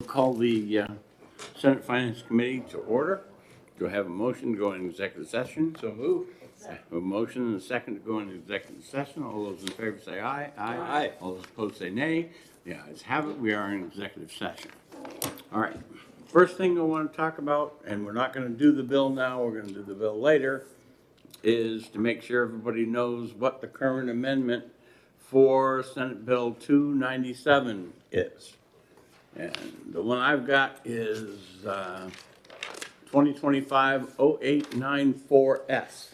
Call the Senate Finance Committee to order. Do I have a motion to go into executive session? So move. A motion and a second to go into executive session. All those in favor say aye. Aye. All those opposed say nay. The ayes have it. We are in executive session. All right. First thing I want to talk about, and we're not going to do the bill now, we're going to do the bill later, is to make sure everybody knows what the current amendment for Senate Bill 297 is. And the one I've got is 2025-0894S.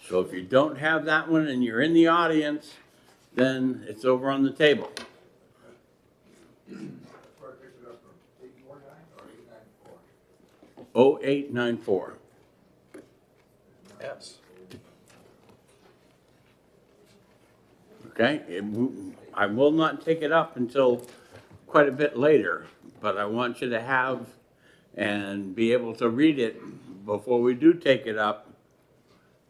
So if you don't have that one and you're in the audience, then it's over on the table. 0894. Yes. Okay, I will not take it up until quite a bit later, but I want you to have and be able to read it before we do take it up,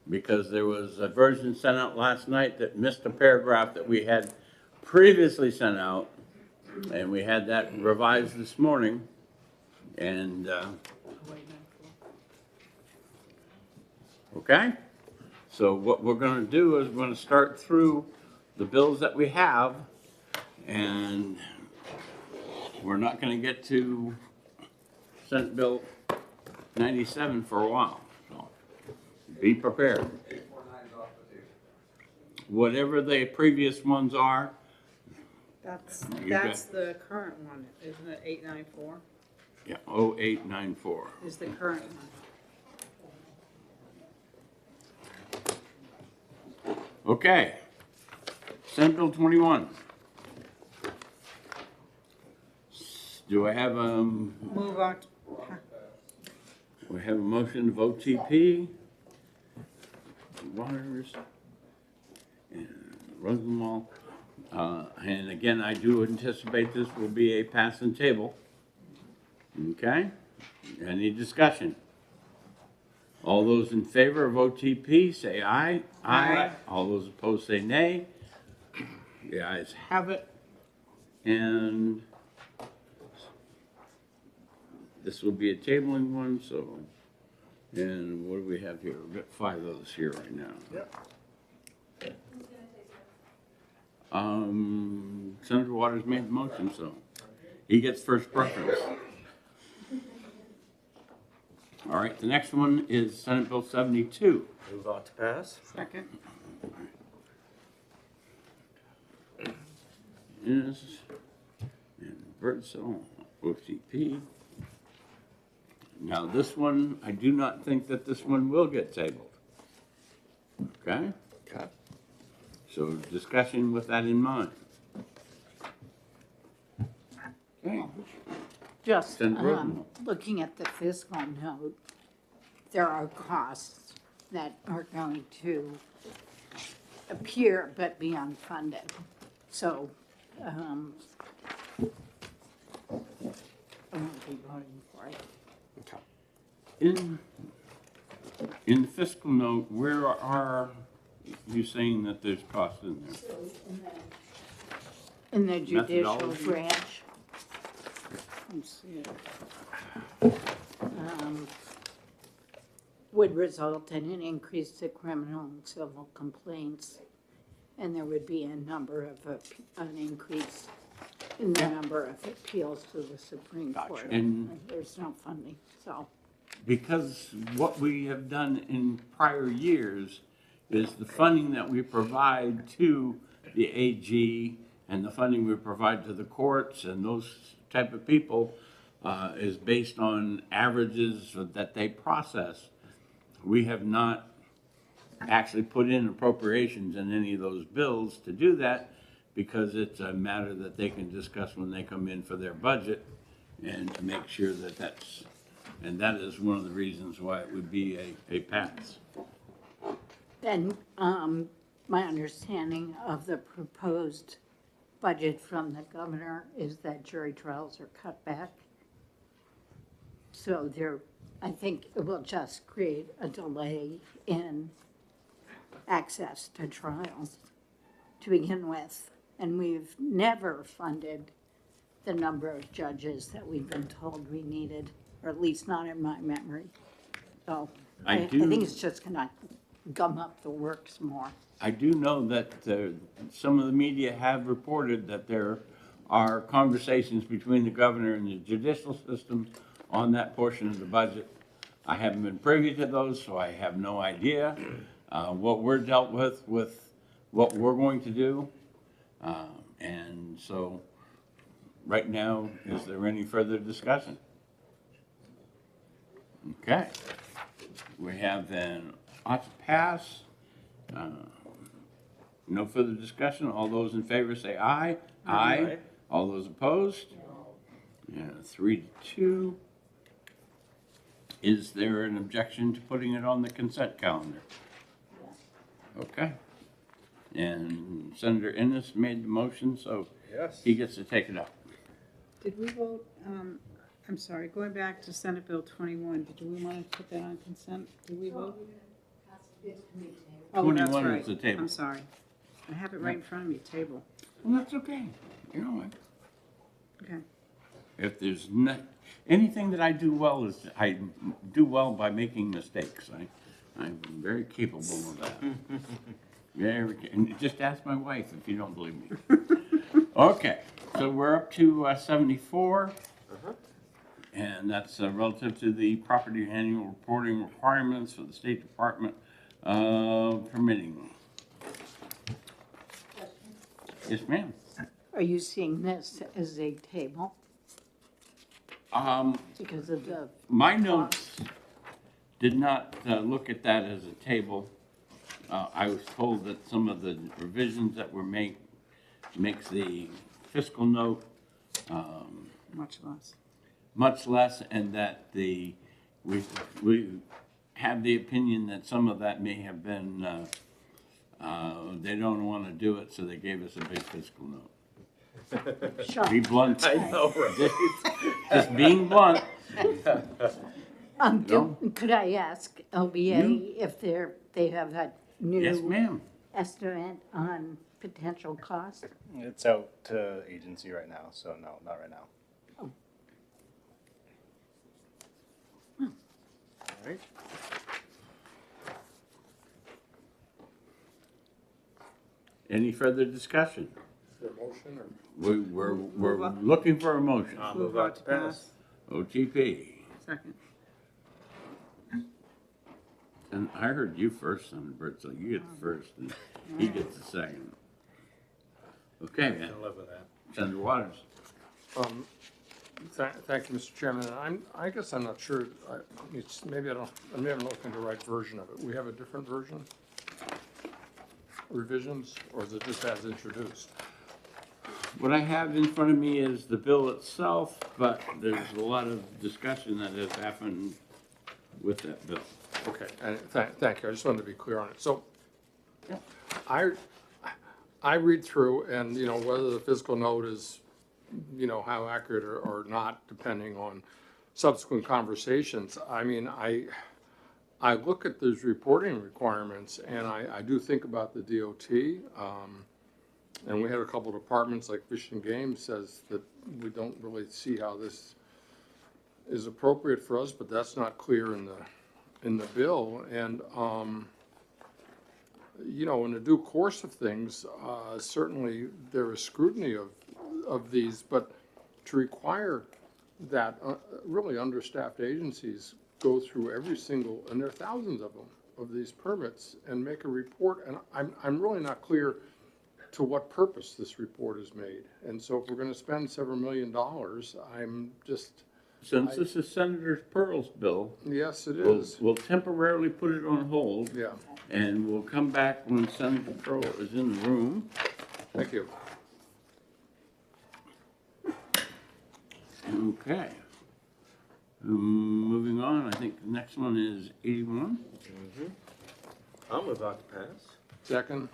because there was a version sent out last night that missed a paragraph that we had previously sent out, and we had that revised this morning, and, okay? So what we're gonna do is we're gonna start through the bills that we have, and we're not gonna get to Senate Bill 97 for a while, so be prepared. Whatever the previous ones are, That's You got- the current one, isn't it? 894 yeah, 0894. is the current one. Okay, Senate Bill 21. Do I have Move on. we have a motion to vote TP, Waters, and Rosenwald. And again, I do anticipate this will be a pass and table. Okay, any discussion? All those in favor of OTP say aye. Aye. All those opposed say nay. The ayes have it. And this will be a tabling one, so, and what do we have here? We've got 5 of those here right now. Yep. Senator Waters made the motion, so he gets first preference. All right, the next one is Senate Bill 72. Move on to pass. Second. Is, and Bertzel, OCP. Now this one, I do not think that this one will get tabled. Okay, Okay. so discussion with that in mind. Okay, Just Senator Rosenwald. looking at the fiscal note, there are costs that are going to appear but be unfunded. So I won't be voting for it. Okay. In the fiscal note, where are you saying that there's costs in there? In the judicial Methodology? branch. Let's see. Would result in an increase to criminal and civil complaints. And there would be an increase in the Yeah. number of appeals to the Supreme Gotcha. Court. And- There's no funding, so. Because what we have done in prior years is the funding that we provide to the AG and the funding we provide to the courts and those type of people is based on averages that they process. We have not actually put in appropriations in any of those bills to do that, because it's a matter that they can discuss when they come in for their budget, and to make sure that and that is one of the reasons why it would be a pass. And my understanding of the proposed budget from the governor is that jury trials are cut back. So I think it will just create a delay in access to trials to begin with. And we've never funded the number of judges that we've been told we needed, or at least not in my memory. So I I do- think it's just gonna gum up the works more. I do know that some of the media have reported that there are conversations between the governor and the judicial system on that portion of the budget. I haven't been privy to those, so I have no idea what we're dealt with what we're going to do. And so, right now, is there any further discussion? Okay. We have then ought to pass. No further discussion. All those in favor say aye. Aye. All those opposed? Yeah, 3-2. Is there an objection to putting it on the consent calendar? Okay. And Senator Ennis made the motion, so Yes. he gets to take it up. Did we vote, I'm sorry, going back to Senate Bill 21, did we want to put that on consent? Did we vote? Oh, that's 21 is right. the table. I'm sorry. I have it right in front of me, table. Well, that's okay. You know what? Okay. If there's anything that I do well is I do well by making mistakes. I'm very capable of that. And just ask my wife if you don't believe me. Okay, so we're up to 74. And that's relative to the property annual reporting requirements for the State Department of Permitting. Yes, ma'am. Are you seeing this as a table because of the, My notes did not look at that as a table. I was told that some of the revisions that were makes the fiscal note Much less. much less, and that we have the opinion that some of that may have been, they don't want to do it, so they gave us a big fiscal note. sure. Be blunt. I know, right? Just being blunt. Could I ask LBA if they have a Yes, new ma'am. estimate on potential cost? It's out to agency right now, so no, not right now. All right. Any further discussion? Is there a motion or? We're Move up. looking for a motion. Move out to pass. OTP. Second. And I heard you first, Senator Burt, so you get the first, and he gets the second. Okay, man. I live with that. Senator Waters. Thank you, Mr. Chairman. And I guess I'm not sure, maybe I'm not looking at the right version of it. We have a different version? Revisions, or is it just as introduced? What I have in front of me is the bill itself, but there's a lot of discussion that has happened with that bill. Okay, and thank you. I just wanted to be clear on it. So Yeah. I read through and, whether the fiscal note is, how accurate or not, depending on subsequent conversations. I mean, I look at those reporting requirements and I do think about the DOT. And we had a couple of departments like Fish and Game says that we don't really see how this is appropriate for us, but that's not clear in the bill. And, in the due course of things, certainly there is scrutiny of these, but to require that really understaffed agencies go through every single, and there are thousands of them, of these permits and make a report, and I'm really not clear to what purpose this report is made. And so if we're gonna spend several $1 million, I'm just, Since this is Senator Pearl's bill, yes, it we'll is, we'll temporarily put it on hold. yeah, And we'll come back when Senator Pearl is in the room. thank you. Okay. Moving on, I think the next one is 81. I'll move out to pass. Second,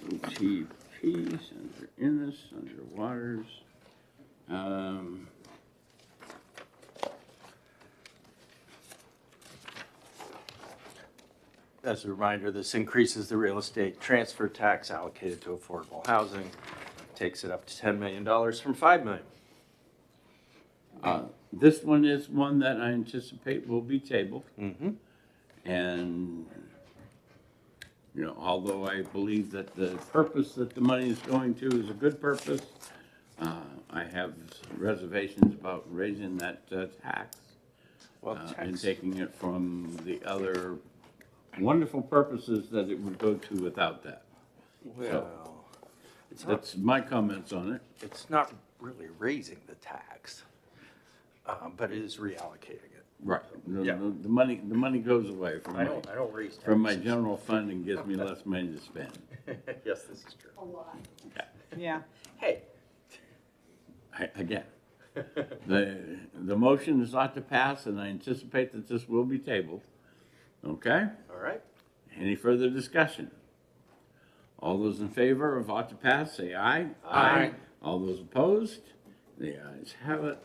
OTP, Senator Ennis, Senator Waters. As a reminder, this increases the real estate transfer tax allocated to affordable housing. Takes it up to $10 million from $5 million. This one is one that I anticipate will be tabled. Mm-hmm. And, you know, although I believe that the purpose that the money is going to is a good purpose, I have reservations about raising that tax Well, and tax, taking it from the other wonderful purposes that it would go to without that. well, That's my comments on it. it's not really raising the tax, but it is reallocating it. Right. Yeah. The money goes away from I my, don't raise taxes. from my general fund and gives me less money to spend. Yes, this is true. Yeah. Hey. Again, the motion is not to pass, and I anticipate that this will be tabled. Okay? All right. Any further discussion? All those in favor of ought to pass, say aye. Aye. All those opposed? The ayes have it.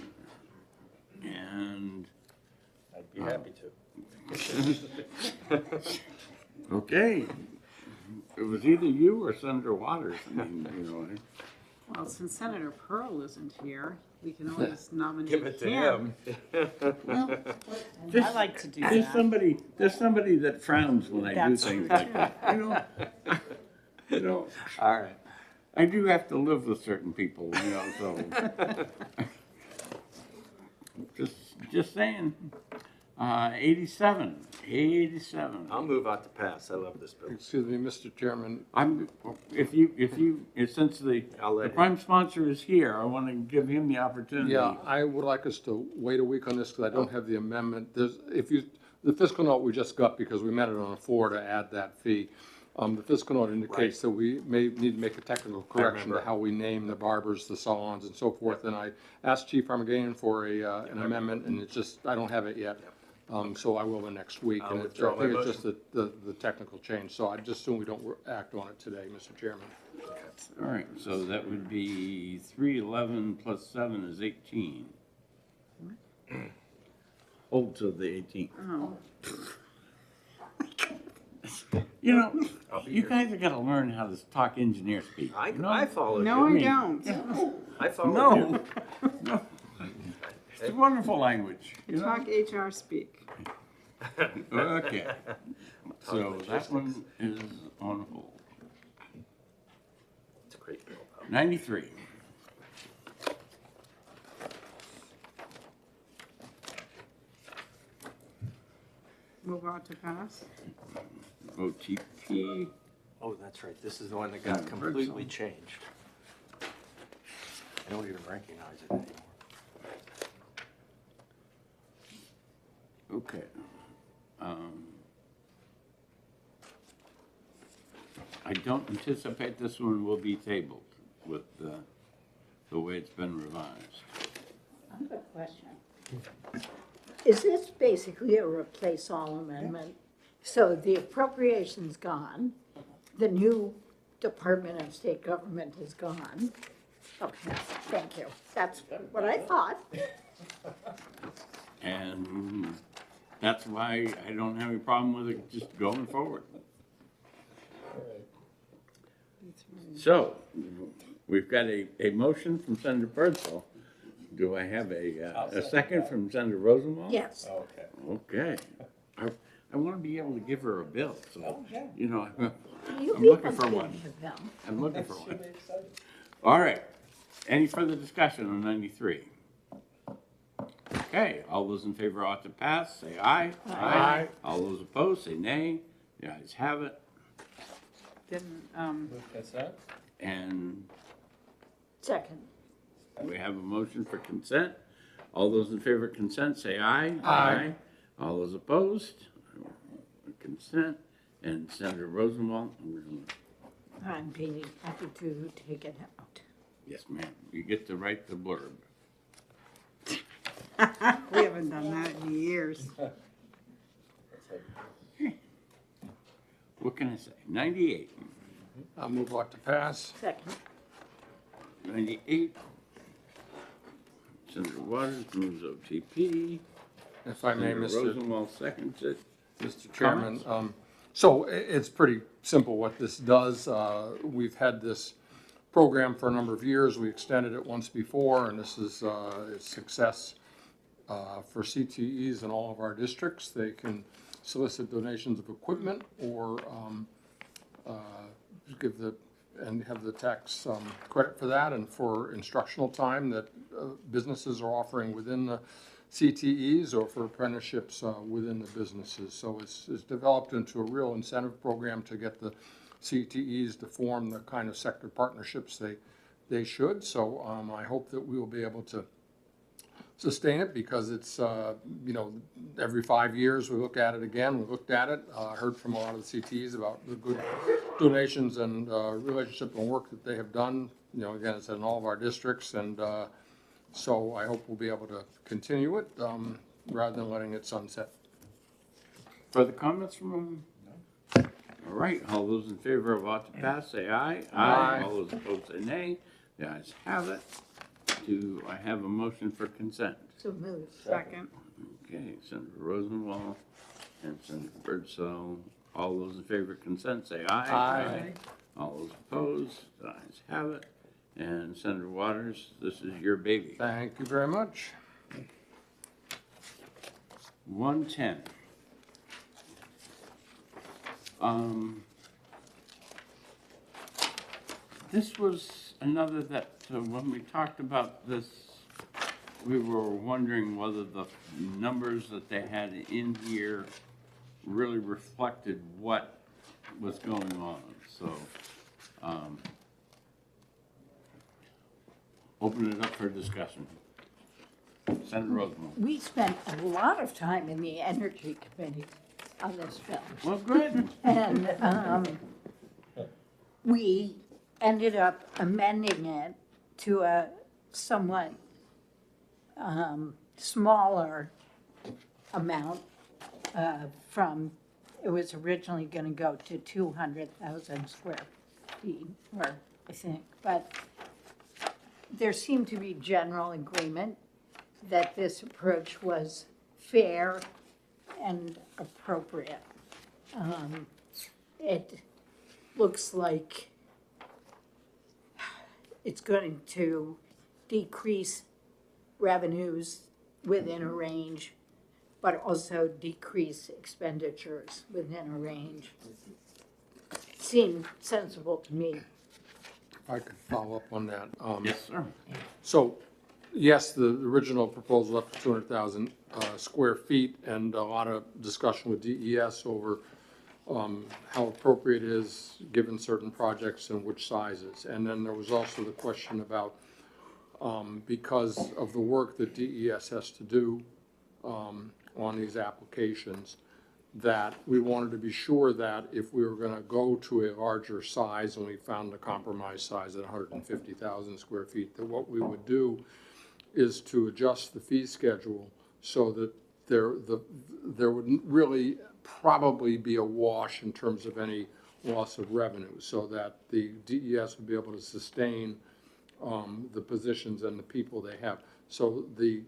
And, I'd be happy to. okay. It was either you or Senator Waters. I mean, you know, Well, since Senator Pearl isn't here, we can always nominate Give it to him. I like to do There's that. somebody that frowns when I do That's things true. like that. You know, All right. I do have to live with certain people, you know, so. Just saying. 87. I'll move out to pass. I love this bill. Excuse me, Mr. Chairman, Since I'll let the him. prime sponsor is here, I want to give him the opportunity. yeah, I would like us to wait a week on this because I don't have the amendment. The fiscal note we just got because we met it on the floor to add that fee. The fiscal note indicates that we may need to make a technical correction to remember. how we name the barbers, the salons and so forth. And I asked Chief Armageddon for an amendment and it's just, I don't have it yet. So I will the next week. I'll And withdraw I my think it's just the technical change. So I just assume we don't act on it today, Mr. Chairman. All right, so that would be 311 plus 7 is 18. Hold till the 18th. Oh, You know, you guys have got to learn how to talk engineer speak. I you know? follow no, you. I don't. I follow you. No, no. It's a wonderful language, you know? Talk HR speak. Okay, so that one is on hold. It's a great bill, though. 93. Move on to pass. OTP, Oh, that's right. This is the one that got completely changed. I don't even recognize it anymore. okay. I don't anticipate this one will be tabled with the way it's been revised. I have a question. Is this basically a replace all amendment? So the appropriation's gone, the new Department of State Government is gone. Okay, thank you. That's what I thought. And that's why I don't have any problem with it just going forward. So, we've got a motion from Senator Birdsall. Do I have a second from Senator Rosenwald? Yes. Okay. I want to be able to give her a bill, so, you know, You I'm looking people for can one. have them. I'm looking for one. All right. Any further discussion on 93? Okay, all those in favor ought to pass, say aye. Aye. All those opposed, say nay. The ayes have it. Didn't, And Second. we have a motion for consent. All those in favor of consent, say aye. Aye. All those opposed, consent. And Senator Rosenwald, I'd be happy to take it out. yes, ma'am, you get to write the blurb. we haven't done that in years. What can I say? 98. I'll move on to pass. Second. 98. Senator Waters moves OTP. If I may, Senator Mr. Rosenwald seconds it. Mr. Chairman, so it's pretty simple what this does. We've had this program for a number of years. We extended it once before, and this is a success for CTEs in all of our districts. They can solicit donations of equipment or have the tax credit for that, and for instructional time that businesses are offering within the CTEs, or for apprenticeships within the businesses. So it's developed into a real incentive program to get the CTEs to form the kind of sector partnerships they should. So I hope that we will be able to sustain it, because it's, every 5 years we look at it again. We looked at it, heard from a lot of the CTEs about the good donations and relationship and work that they have done, again, it's in all of our districts. And so I hope we'll be able to continue it rather than letting it sunset. Further comments from? All right, all those in favor of ought to pass, say aye. Aye. All those opposed, say nay. The ayes have it. Do I have a motion for consent? So moved. Second. Okay, Senator Rosenwald and Senator Birdsell. All those in favor of consent, say aye. Aye. All those opposed, the ayes have it. And Senator Waters, this is your baby. Thank you very much. 110. This was another that, when we talked about this, we were wondering whether the numbers that they had in here really reflected what was going on. So, open it up for discussion. Senator Rosenwald. We spent a lot of time in the Energy Committee on this bill. Well, good. And we ended up amending it to a somewhat smaller amount from, it was originally going to go to 200,000 square feet, or I think, but there seemed to be general agreement that this approach was fair and appropriate. It looks like it's going to decrease revenues within a range, but also decrease expenditures within a range. Seemed sensible to me. If I could follow up on that. Yes, sir. So, yes, the original proposal up to 200,000 square feet, and a lot of discussion with DES over how appropriate it is given certain projects and which sizes. And then there was also the question about, because of the work that DES has to do on these applications, that we wanted to be sure that if we were going to go to a larger size, and we found the compromise size at 150,000 square feet, that what we would do is to adjust the fee schedule so that there would really probably be a wash in terms of any loss of revenue, so that the DES would be able to sustain the positions and the people they have. So the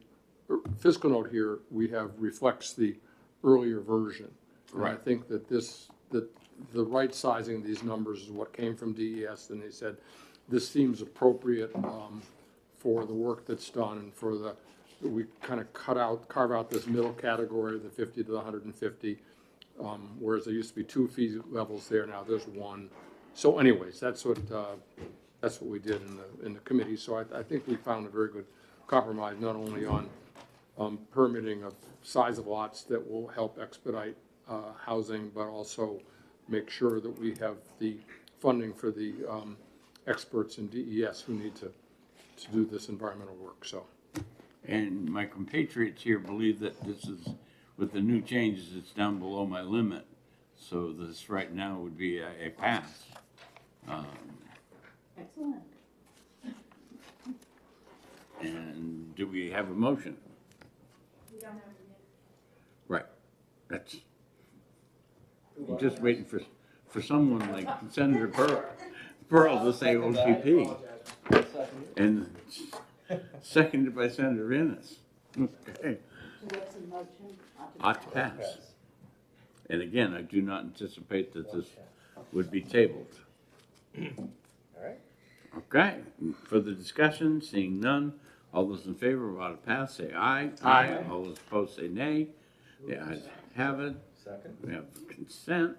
fiscal note here we have reflects the earlier version. And I think that that the right sizing of these numbers is what came from DES, and they said this seems appropriate for the work that's done, and for we kind of carve out this middle category of the 50 to the 150, whereas there used to be 2 fee levels there, now there's 1. So anyways, that's what we did in the committee. So I think we found a very good compromise, not only on permitting of size of lots that will help expedite housing, but also make sure that we have the funding for the experts in DES who need to do this environmental work. So, And my compatriots here believe that this is, with the new changes, it's down below my limit. So this right now would be a pass. Excellent. And do we have a motion? We don't have Right, that's, I'm just waiting for someone like Senator Pearl to say OTP. And seconded by Senator Ennis. Okay, what's the motion? ought to pass. And again, I do not anticipate that this would be tabled. All right. Okay, further discussion, seeing none, all those in favor of auto pass, say aye. Aye. All those opposed, say nay. The ayes have it. Second. We have consent.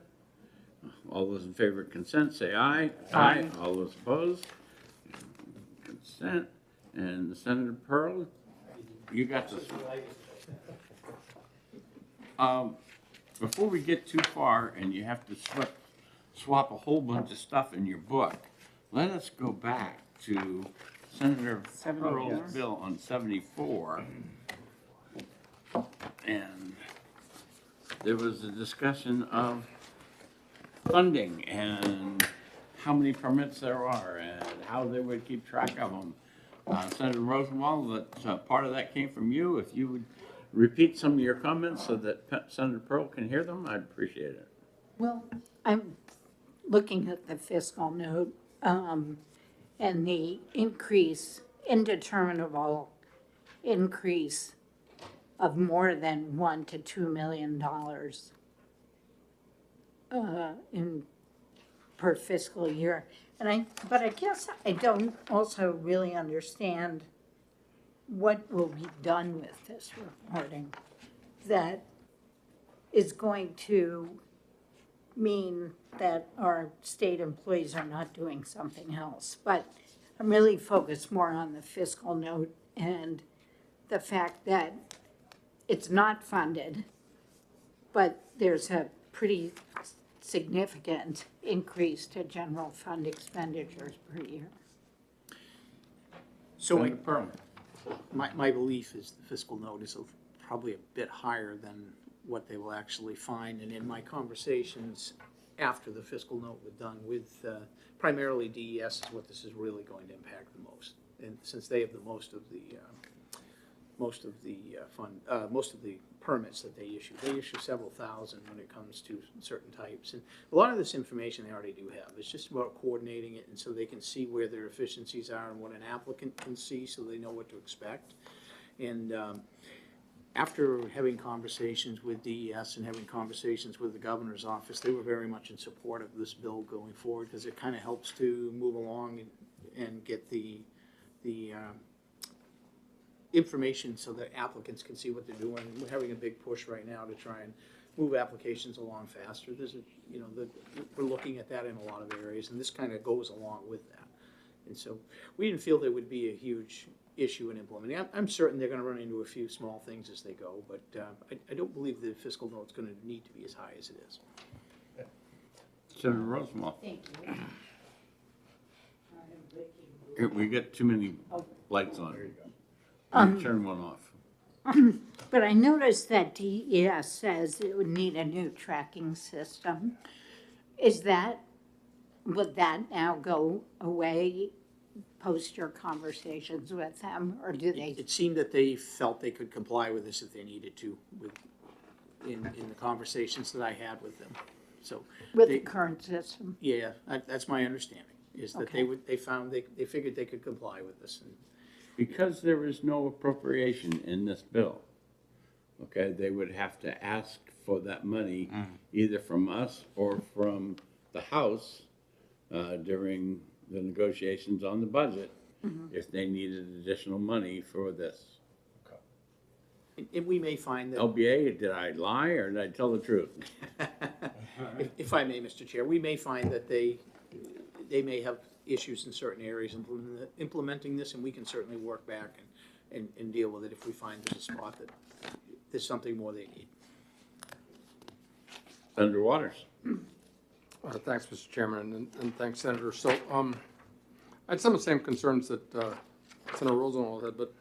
All those in favor of consent, say aye. Aye. All those opposed? Consent. And Senator Pearl, you got this one. Before we get too far and you have to swap a whole bunch of stuff in your book, let us go back to Senator 74. Pearl's bill on 74. And there was a discussion of funding and how many permits there are and how they would keep track of them. Senator Rosenwald, that part of that came from you. If you would repeat some of your comments so that Senator Pearl can hear them, I'd appreciate it. Well, I'm looking at the fiscal note, and the increase, indeterminable increase of more than $1 to $2 million per fiscal year. But I guess I don't also really understand what will be done with this reporting that is going to mean that our state employees are not doing something else. But I'm really focused more on the fiscal note and the fact that it's not funded, but there's a pretty significant increase to general fund expenditures per year. So Senator Pearl. my belief is the fiscal note is probably a bit higher than what they will actually find. And in my conversations after the fiscal note was done with primarily DES is what this is really going to impact the most. And since they have the most of the permits that they issue several thousand when it comes to certain types. And a lot of this information they already do have. It's just about coordinating it and so they can see where their efficiencies are and what an applicant can see so they know what to expect. And after having conversations with DES and having conversations with the governor's office, they were very much in support of this bill going forward because it kind of helps to move along and get the information so that applicants can see what they're doing. We're having a big push right now to try and move applications along faster. We're looking at that in a lot of areas, and this kind of goes along with that. And so we didn't feel there would be a huge issue in implementing. I'm certain they're going to run into a few small things as they go, but I don't believe the fiscal note's going to need to be as high as it is. Senator Rosenwald. Thank you. Here, we got too many lights on. Turn one off. But I noticed that DES says it would need a new tracking system. Would that now go away post your conversations with them, or do they? It seemed that they felt they could comply with this if they needed to in the conversations that I had with them. So With they- the current system? Yeah, that's my understanding, is that Okay. they figured they could comply with this. And Because there is no appropriation in this bill, okay, they would have to ask for that money either from us or from the House during the negotiations on the budget if they needed additional money for this. and we may find that, LBA, did I lie or did I tell the truth? if I may, Mr. Chair, we may find that they may have issues in certain areas implementing this, and we can certainly work back and deal with it if we find there's a spot that there's something more they need. Senator Waters. Thanks, Mr. Chairman, and thanks, Senator. So, I had some of the same concerns that Senator Rosenwald had, but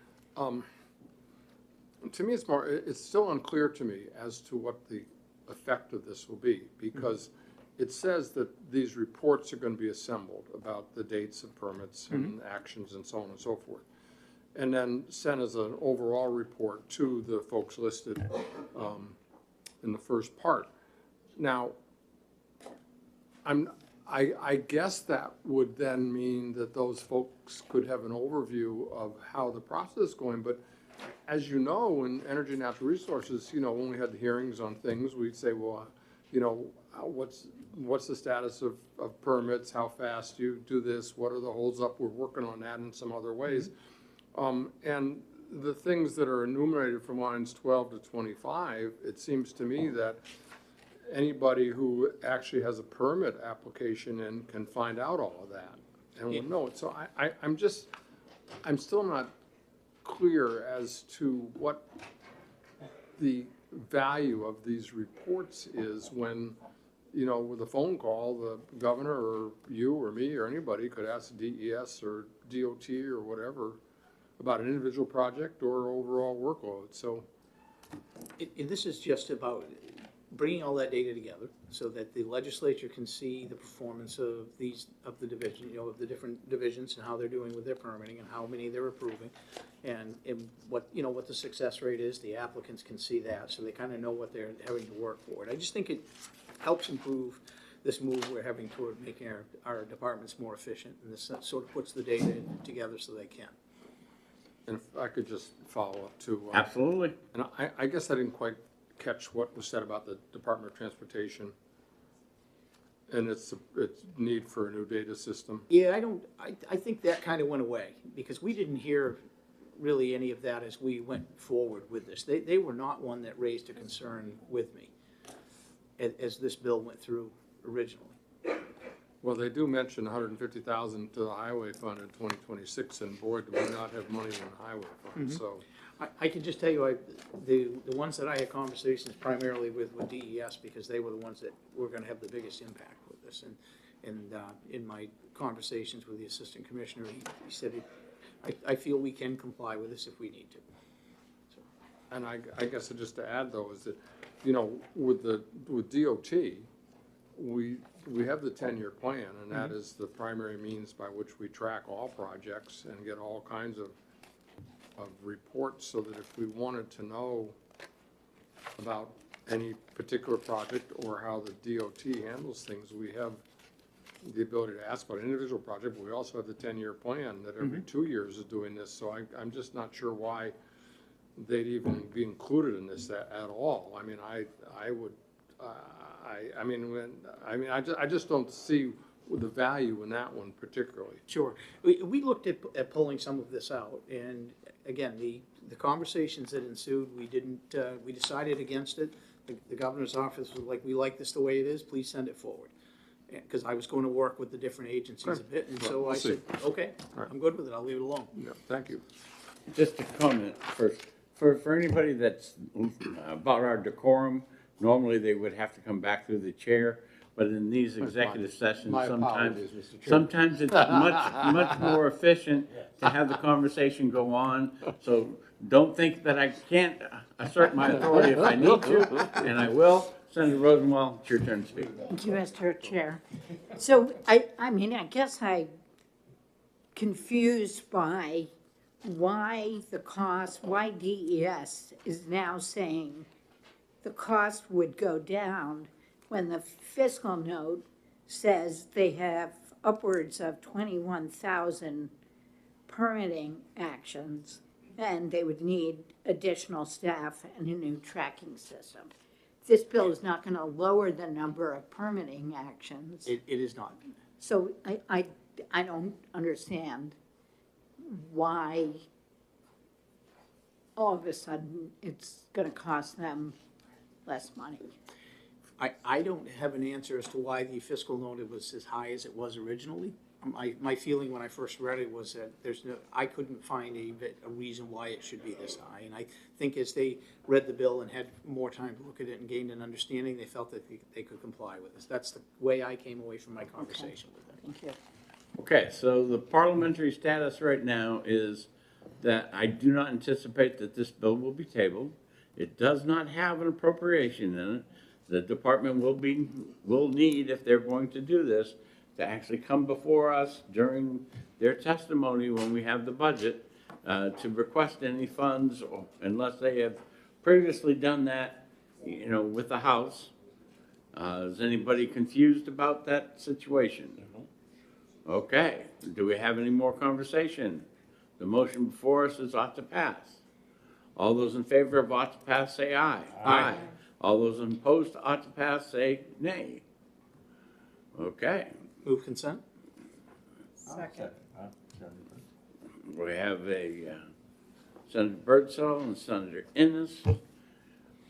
to me, it's still unclear to me as to what the effect of this will be, because it says that these reports are going to be assembled about the dates of permits and actions and so on and so forth, and then sent as an overall report to the folks listed in the first part. Now, I guess that would then mean that those folks could have an overview of how the process is going, but as you know, in Energy and Natural Resources, when we had the hearings on things, we'd say, well, what's what's the status of permits, how fast you do this, what are the holds up, we're working on that in some other ways. And the things that are enumerated from lines 12 to 25, it seems to me that anybody who actually has a permit application in can find out all of that and will know it. So I'm still not clear as to what the value of these reports is when, you know, with a phone call, the governor or you or me or anybody could ask DES or DOT or whatever about an individual project or overall workload. So And this is just about bringing all that data together so that the legislature can see the performance of the division, you know, of the different divisions and how they're doing with their permitting and how many they're approving. And what, you know, what the success rate is, the applicants can see that, so they kind of know what they're having to work for. And I just think it helps improve this move we're having toward making our departments more efficient, and this sort of puts the data together so they can. and if I could just follow up too. Absolutely. And I guess I didn't quite catch what was said about the Department of Transportation and its need for a new data system. Yeah, I think that kind of went away, because we didn't hear really any of that as we went forward with this. They were not one that raised a concern with me as this bill went through originally. Well, they do mention 150,000 to the highway fund in 2026, and boy, do we not have money in the highway fund, so. I can just tell you, the ones that I had conversations primarily with DES, because they were the ones that were gonna have the biggest impact with this. And in my conversations with the assistant commissioner, he said, I feel we can comply with this if we need to. And I guess just to add though, is that, you know, with DOT, we have the 10-year plan, and that is the primary means by which we track all projects and get all kinds of reports, so that if we wanted to know about any particular project or how the DOT handles things, we have the ability to ask about an individual project, but we also have the 10-year plan that every 2 years is doing this. So I'm just not sure why they'd even be included in this at all. I mean, I just don't see the value in that one particularly. Sure. We looked at pulling some of this out, and again, the conversations that ensued, we decided against it. The governor's office was like, we like this the way it is, please send it forward. Because I was going to work with the different agencies a bit, and so We'll I said, see. okay, All right. I'm good with it, I'll leave it alone. Yeah, thank you. Just a comment first. For anybody that's about our decorum, normally they would have to come back through the chair, but in these executive sessions, my sometimes, apologies, Mr. Chair. sometimes it's much more efficient to have the conversation go on. So don't think that I can't assert my authority if I need to, and I will. Senator Rosenwald, it's your turn to speak. Thank you, Mr. Chair. So I mean, I guess I'm confused by why why DES is now saying the cost would go down when the fiscal note says they have upwards of 21,000 permitting actions, and they would need additional staff and a new tracking system. This bill is not going to lower the number of permitting actions. It is not. So I don't understand why all of a sudden it's going to cost them less money. I don't have an answer as to why the fiscal note was as high as it was originally. My feeling when I first read it was that I couldn't find a reason why it should be this high. And I think as they read the bill and had more time to look at it and gained an understanding, they felt that they could comply with this. That's the way I came away from my conversation with them. Thank you. Okay, so the parliamentary status right now is that I do not anticipate that this bill will be tabled. It does not have an appropriation in it. The department will need, if they're going to do this, to actually come before us during their testimony when we have the budget to request any funds, unless they have previously done that, you know, with the House. Is anybody confused about that situation? Okay, do we have any more conversation? The motion before us is ought to pass. All those in favor of ought to pass, say aye. Aye. All those opposed to ought to pass, say nay. Okay, Move consent? Second. we have a Senator Birdsall and Senator Ennis.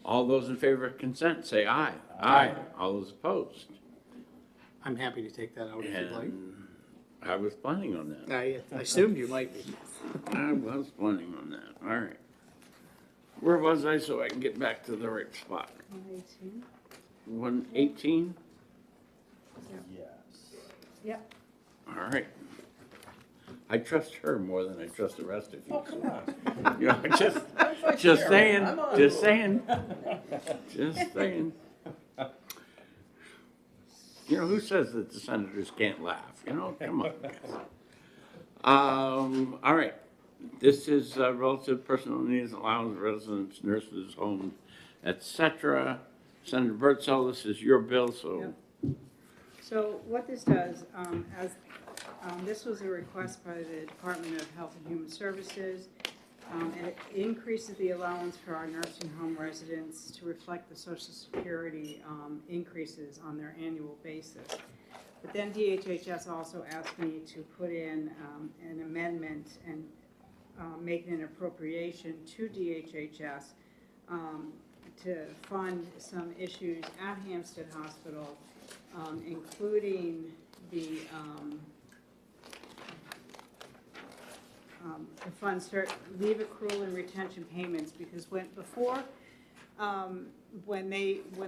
All those in favor of consent, say aye. Aye. All those opposed? I'm happy to take that out if you'd like. And I was planning on that. I assumed you might be. I was planning on that, all right. Where was I so I can get back to the right spot? 118? 118? Yes. Yep. All right. I trust her more than I trust the rest of you. Oh, come on. You know, just saying, just saying, just saying. You know, who says that the senators can't laugh? You know, come on, guys. All right. This is relative personal needs, allowance, residents, nurses, homes, et cetera. Senator Birdsall, this is your bill, so. Yep. So what this does, this was a request by the Department of Health and Human Services, and it increases the allowance for our nursing home residents to reflect the Social Security increases on their annual basis. But then DHHS also asked me to put in an amendment and make an appropriation to DHHS to fund some issues at Hampstead Hospital, including the fund leave accrual and retention payments, because when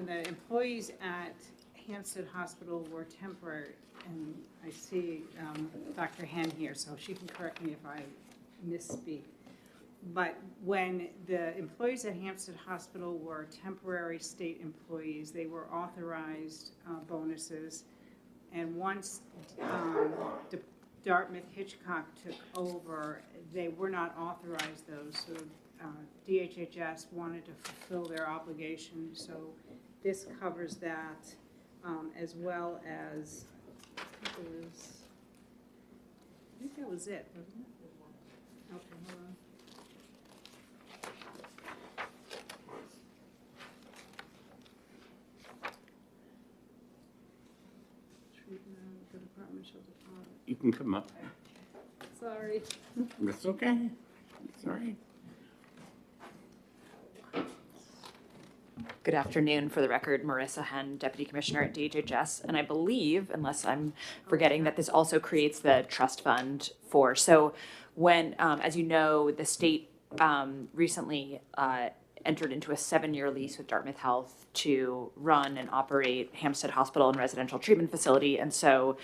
the employees at Hampstead Hospital were temporary, and I see Dr. Hen here, so she can correct me if I misspeak. But when the employees at Hampstead Hospital were temporary state employees, they were authorized bonuses. And once Dartmouth Hitchcock took over, they were not authorized those. So DHHS wanted to fulfill their obligation. So this covers that, as well as, I think that was it, wasn't it? Okay, hold on. The department shall deposit. You can come up. Sorry. That's okay. It's all right. Good afternoon. For the record, Marissa Hen, Deputy Commissioner at DHHS. And I believe, unless I'm forgetting, that this also creates the trust fund for, so when, as you know, the state recently entered into a 7-year lease with Dartmouth Health to run and operate Hampstead Hospital and Residential Treatment Facility. And so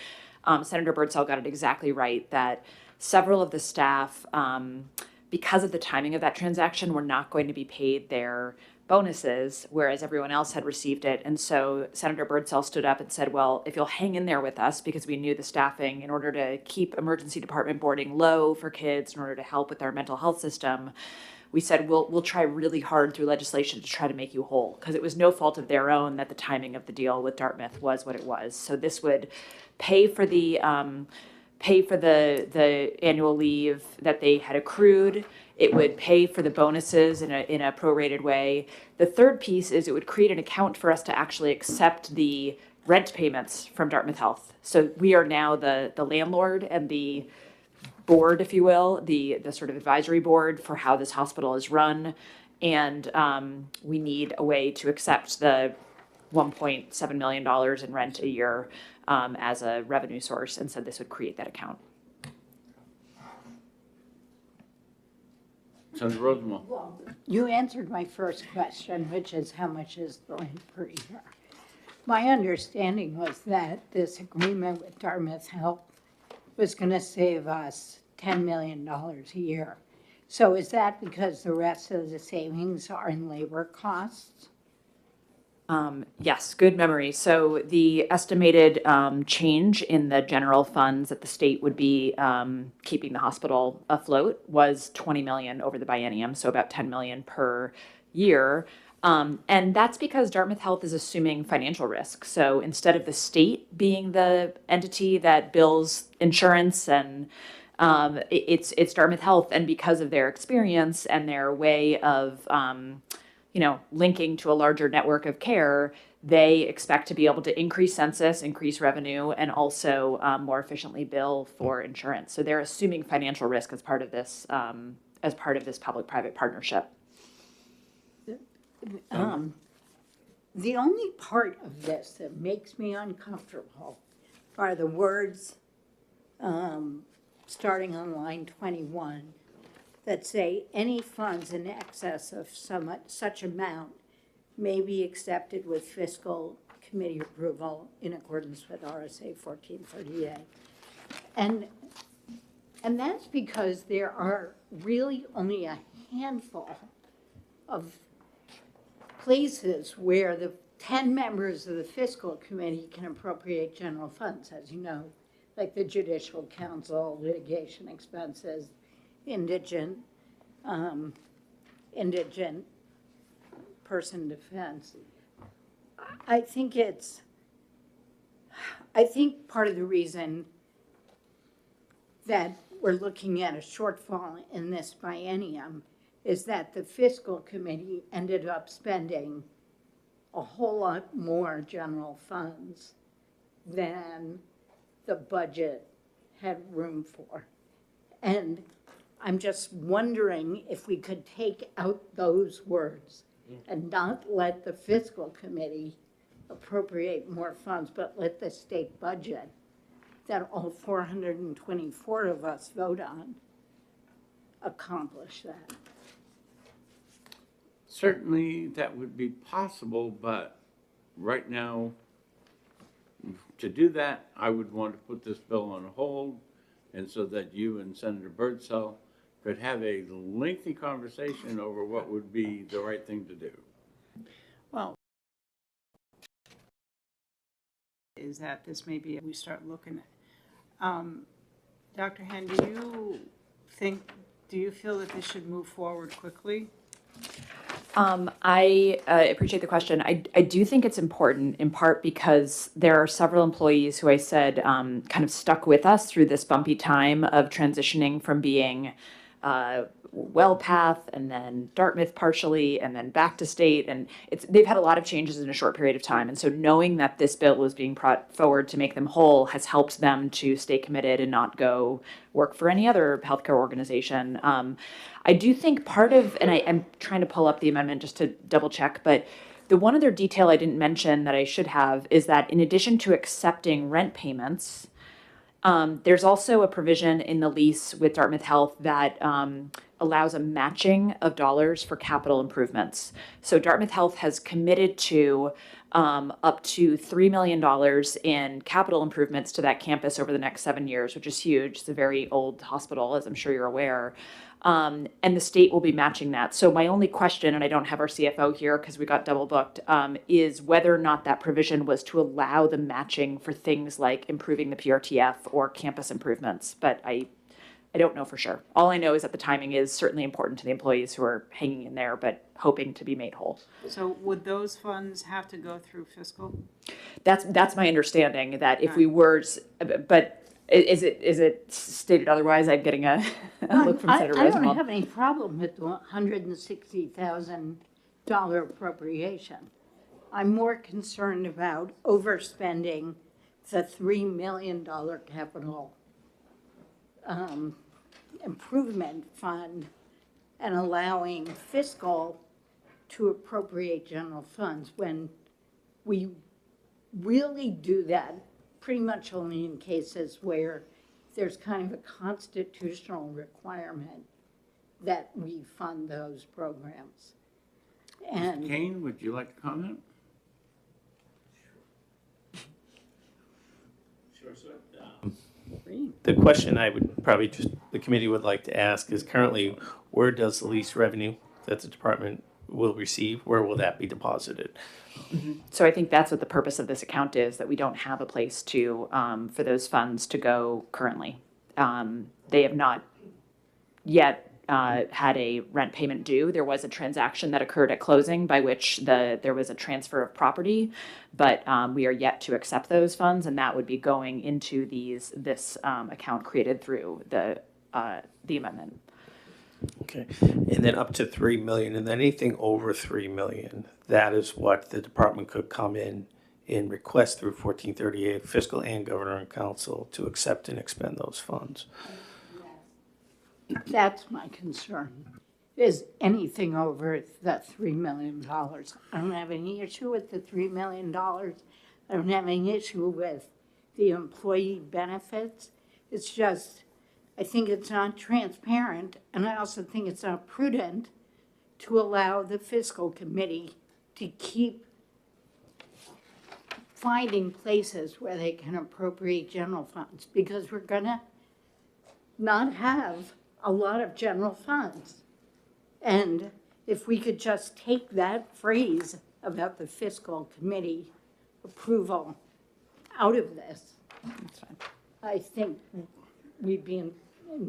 Senator Birdsall got it exactly right that several of the staff, because of the timing of that transaction, were not going to be paid their bonuses, whereas everyone else had received it. And so Senator Birdsall stood up and said, well, if you'll hang in there with us, because we knew the staffing, in order to keep emergency department boarding low for kids, in order to help with our mental health system, we said, we'll try really hard through legislation to try to make you whole, because it was no fault of their own that the timing of the deal with Dartmouth was what it was. So this would pay for the annual leave that they had accrued. It would pay for the bonuses in a prorated way. The third piece is it would create an account for us to actually accept the rent payments from Dartmouth Health. So we are now the landlord and the board, if you will, the sort of advisory board for how this hospital is run. And we need a way to accept the $1.7 million in rent a year as a revenue source. And so this would create that account. Senator Rosenwald. Well, you answered my first question, which is how much is the rent per year? My understanding was that this agreement with Dartmouth Health was going to save us $10 million a year. So is that because the rest of the savings are in labor costs? Yes, good memory. So the estimated change in the general funds that the state would be keeping the hospital afloat was $20 million over the biennium, so about $10 million per year. And that's because Dartmouth Health is assuming financial risk. So instead of the state being the entity that bills insurance and it's Dartmouth Health, and because of their experience and their way of linking to a larger network of care, they expect to be able to increase census, increase revenue, and also more efficiently bill for insurance. So they're assuming financial risk as part of this public-private partnership. The only part of this that makes me uncomfortable are the words starting on line 21 that say any funds in excess of such amount may be accepted with fiscal committee approval in accordance with RSA 1438. And that's because there are really only a handful of places where the 10 members of the fiscal committee can appropriate general funds, as you know, like the Judicial Council, litigation expenses, indigent person defense. I think part of the reason that we're looking at a shortfall in this biennium is that the fiscal committee ended up spending a whole lot more general funds than the budget had room for. And I'm just wondering if we could take out those words and not let the fiscal committee appropriate more funds, but let the state budget that all 424 of us vote on accomplish that. Certainly, that would be possible, but right now, to do that, I would want to put this bill on hold, and so that you and Senator Birdsell could have a lengthy conversation over what would be the right thing to do. Well, is that this may be, we start looking at. Dr. Henn, do you feel that this should move forward quickly? I appreciate the question. I do think it's important, in part because there are several employees who I said kind of stuck with us through this bumpy time of transitioning from being WellPath and then Dartmouth partially and then back to state. And they've had a lot of changes in a short period of time. And so knowing that this bill was being brought forward to make them whole has helped them to stay committed and not go work for any other healthcare organization. I do think part of, and I'm trying to pull up the amendment just to double check, but the one other detail I didn't mention that I should have is that in addition to accepting rent payments, there's also a provision in the lease with Dartmouth Health that allows a matching of dollars for capital improvements. So Dartmouth Health has committed to up to $3 million in capital improvements to that campus over the next 7 years, which is huge. It's a very old hospital, as I'm sure you're aware. And the state will be matching that. So my only question, and I don't have our CFO here because we got double booked, is whether or not that provision was to allow the matching for things like improving the PRTF or campus improvements. But I don't know for sure. All I know is that the timing is certainly important to the employees who are hanging in there, but hoping to be made whole. So would those funds have to go through fiscal? That's my understanding, that if we were, but is it stated otherwise? I'm getting a look from Senator I Rosenwald. don't have any problem with the $160,000 appropriation. I'm more concerned about overspending the $3 million capital improvement fund and allowing fiscal to appropriate general funds when we really do that pretty much only in cases where there's kind of a constitutional requirement that we fund those programs. And Kane, would you like to comment? Sure, sir. The question I would probably the committee would like to ask is currently, where does the lease revenue that the department will receive, where will that be deposited? So I think that's what the purpose of this account is, that we don't have a place to, for those funds to go currently. They have not yet had a rent payment due. There was a transaction that occurred at closing by which there was a transfer of property, but we are yet to accept those funds, and that would be going into this account created through the amendment. Okay, and then up to 3 million, and then anything over 3 million, that is what the department could come in and request through 1438 fiscal and governor and council to accept and expend those funds. That's my concern, is anything over the $3 million. I don't have any issue with the $3 million. I don't have any issue with the employee benefits. It's just, I think it's not transparent, and I also think it's not prudent to allow the fiscal committee to keep finding places where they can appropriate general funds, because we're gonna not have a lot of general funds. And if we could just take that phrase about the fiscal committee approval out of this, I think we'd be in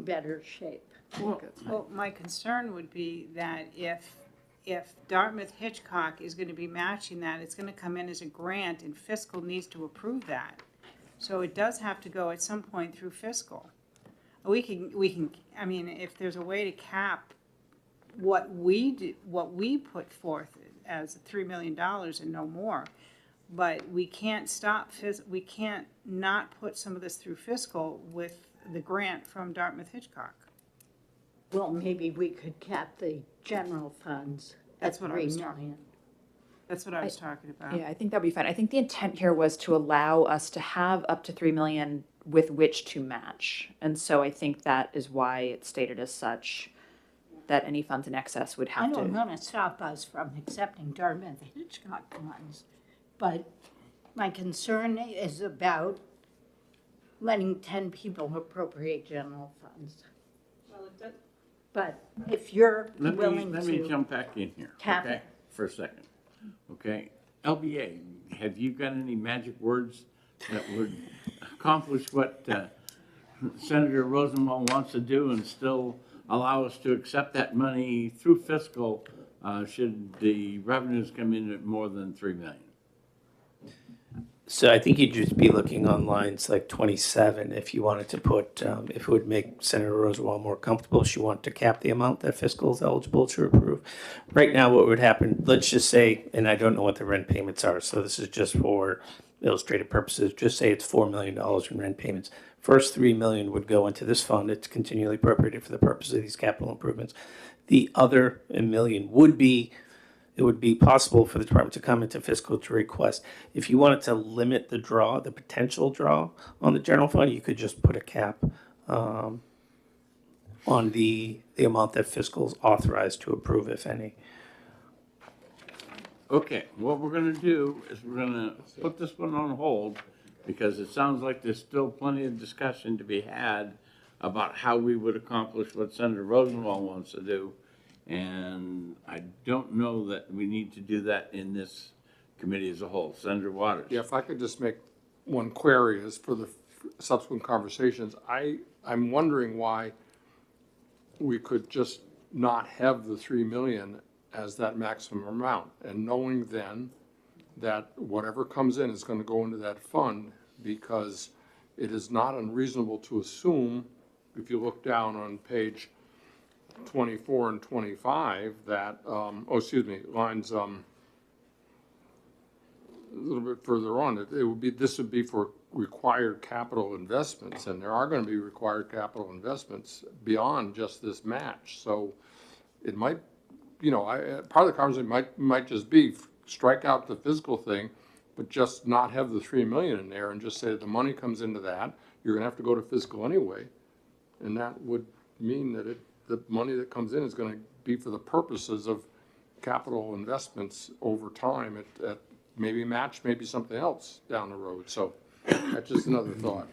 better shape. Well, my concern would be that if Dartmouth Hitchcock is gonna be matching that, it's gonna come in as a grant, and fiscal needs to approve that. So it does have to go at some point through fiscal. We can, I mean, if there's a way to cap what we do, what we put forth as $3 million and no more, but we can't stop, we can't not put some of this through fiscal with the grant from Dartmouth Hitchcock. Well, maybe we could cap the general funds at That's what I was $3 talking- million. That's what I was talking about. Yeah, I think that'd be fine. I think the intent here was to allow us to have up to 3 million with which to match. And so I think that is why it's stated as such, that any funds in excess would I have don't to. want to stop us from accepting Dartmouth Hitchcock funds, but my concern is about letting 10 people appropriate general funds. Well, it does. But if you're Let willing me to, jump back in here, Tap okay, it. for a second. Okay, LBA, have you got any magic words that would accomplish what Senator Rosenwald wants to do and still allow us to accept that money through fiscal, should the revenues come in at more than 3 million? So I think you'd just be looking on lines like 27 if you wanted to put, if it would make Senator Rosenwald more comfortable, she wanted to cap the amount that fiscal is eligible to approve. Right now, what would happen, let's just say, and I don't know what the rent payments are, so this is just for illustrative purposes, just say it's $4 million in rent payments. First 3 million would go into this fund, it's continually appropriated for the purpose of these capital improvements. The other $1 million would be, it would be possible for the department to come into fiscal to request. If you wanted to limit the draw, the potential draw on the general fund, you could just put a cap on the amount that fiscal is authorized to approve, if any. Okay, what we're gonna do is we're gonna put this one on hold because it sounds like there's still plenty of discussion to be had about how we would accomplish what Senator Rosenwald wants to do. And I don't know that we need to do that in this committee as a whole. Senator Waters? Yeah, if I could just make one query as for the subsequent conversations, I'm wondering why we could just not have the 3 million as that maximum amount, and knowing then that whatever comes in is gonna go into that fund, because it is not unreasonable to assume, if you look down on page 24 and 25, that, lines, a little bit further on, it would be, this would be for required capital investments, and there are gonna be required capital investments beyond just this match, so it might, part of the conversation might just be strike out the fiscal thing, but just not have the 3 million in there and just say the money comes into that, you're gonna have to go to fiscal anyway, and that would mean that the money that comes in is gonna be for the purposes of capital investments over time at maybe match, maybe something else down the road. So that's just another thought.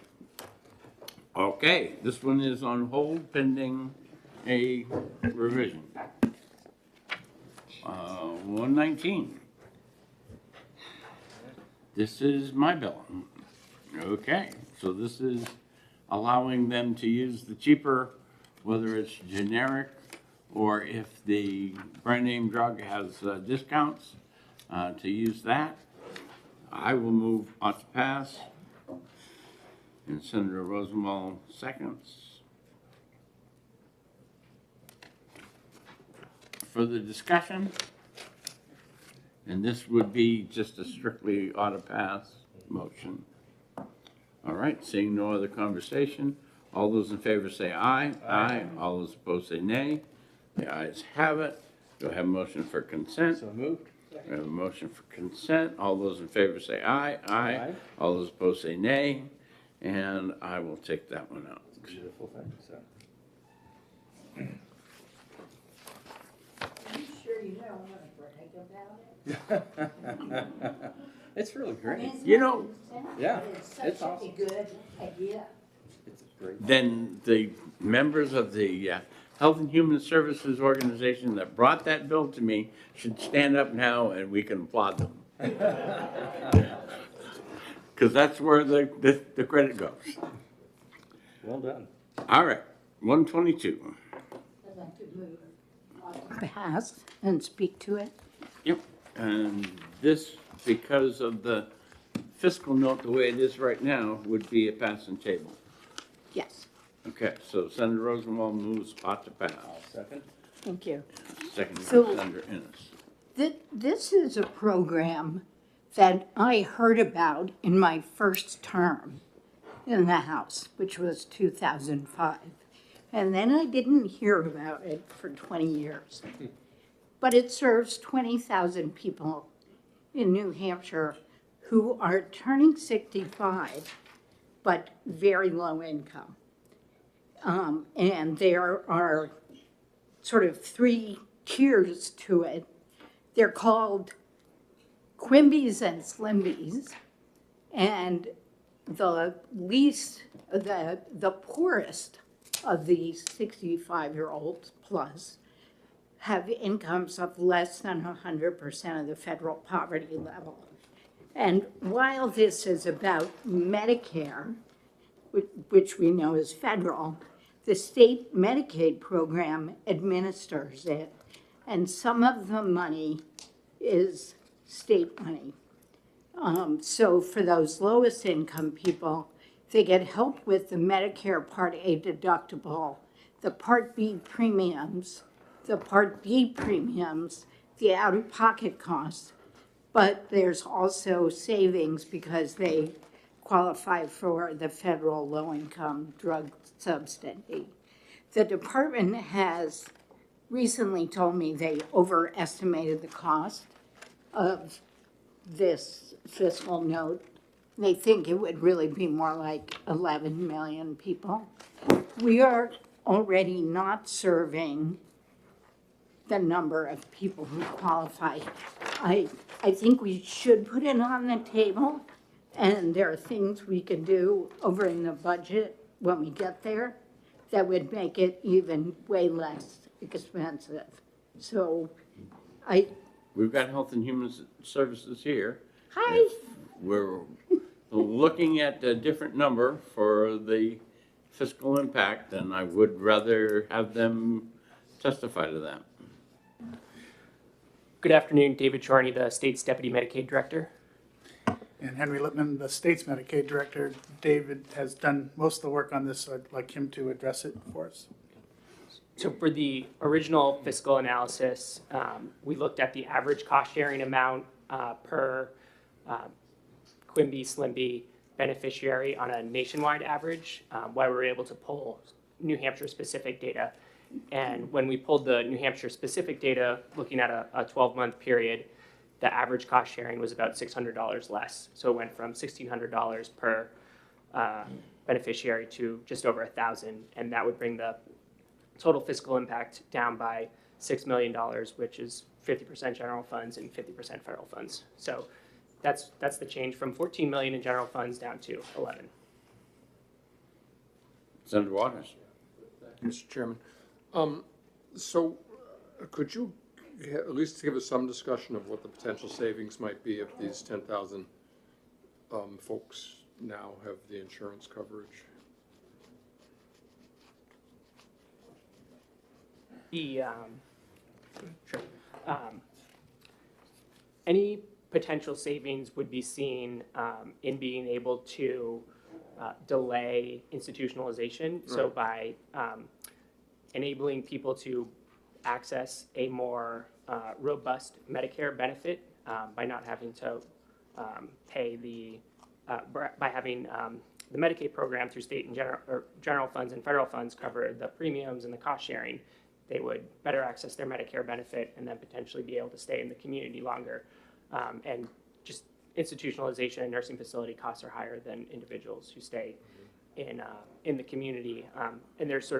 Okay, this one is on hold pending a revision. 119. This is my bill. Okay, so this is allowing them to use the cheaper, whether it's generic or if the brand name drug has discounts, to use that. I will move on to pass. And Senator Rosenwald seconds. further discussion? And this would be just a strictly ought to pass motion. All right, seeing no other conversation, all those in favor say aye. Aye. All those opposed say nay. The ayes have it. Do I have a motion for consent? So moved. We have a motion for consent. All those in favor say aye. Aye. All those opposed say nay. And I will take that one out. Beautiful thing, so. I'm sure you don't want to brag about it. It's really great. You know, Yeah, It's it's such a awesome. good idea. It's great. then the members of the Health and Human Services Organization that brought that bill to me should stand up now and we can applaud them. Because that's where the credit goes. Well done. All right, 122. I'd like to move pass and speak to it. Yep, and this, because of the fiscal note, the way it is right now, would be a passing table. Yes, Okay, so Senator Rosenwald moves ought to pass. I'll second. thank you. Second by So- Senator Ennis. This is a program that I heard about in my first term in the House, which was 2005. And then I didn't hear about it for 20 years. But it serves 20,000 people in New Hampshire who are turning 65, but very low income. And there are sort of 3 tiers to it. They're called Quimbies and Slimbies, and the least, the poorest of these 65-year-olds plus have incomes of less than 100% of the federal poverty level. And while this is about Medicare, which we know is federal, the state Medicaid program administers it, and some of the money is state money. So for those lowest income people, they get help with the Medicare Part A deductible, the Part B premiums, the Part B premiums, the out-of-pocket costs, but there's also savings because they qualify for the federal low-income drug subsidy. The department has recently told me they overestimated the cost of this fiscal note. They think it would really be more like 11 million people. We are already not serving the number of people who qualify. I think we should put it on the table, and there are things we can do over in the budget when we get there that would make it even way less expensive. So We've got Health and Human Services here. hi. If we're looking at a different number for the fiscal impact, then I would rather have them testify to that. Good afternoon, David Chorney, the state's Deputy Medicaid Director. And Henry Lippman, the state's Medicaid director. David has done most of the work on this, so I'd like him to address it for us. So for the original fiscal analysis, we looked at the average cost sharing amount per Quimby, Slimby beneficiary on a nationwide average, while we were able to pull New Hampshire specific data. And when we pulled the New Hampshire specific data, looking at a 12-month period, the average cost sharing was about $600 less. So it went from $1,600 per beneficiary to just over $1,000, and that would bring the total fiscal impact down by $6 million, which is 50% general funds and 50% federal funds. So that's the change from 14 million in general funds down to 11. Senator Waters. Mr. Chairman. So could you at least give us some discussion of what the potential savings might be if these 10,000 folks now have the insurance coverage? Sure. Any potential savings would be seen in being able to delay institutionalization. So by enabling people to access a more robust Medicare benefit by not having to pay by having the Medicaid program through state and general funds and federal funds cover the premiums and the cost sharing. They would better access their Medicare benefit and then potentially be able to stay in the community longer. And just institutionalization and nursing facility costs are higher than individuals who stay in the community. And there's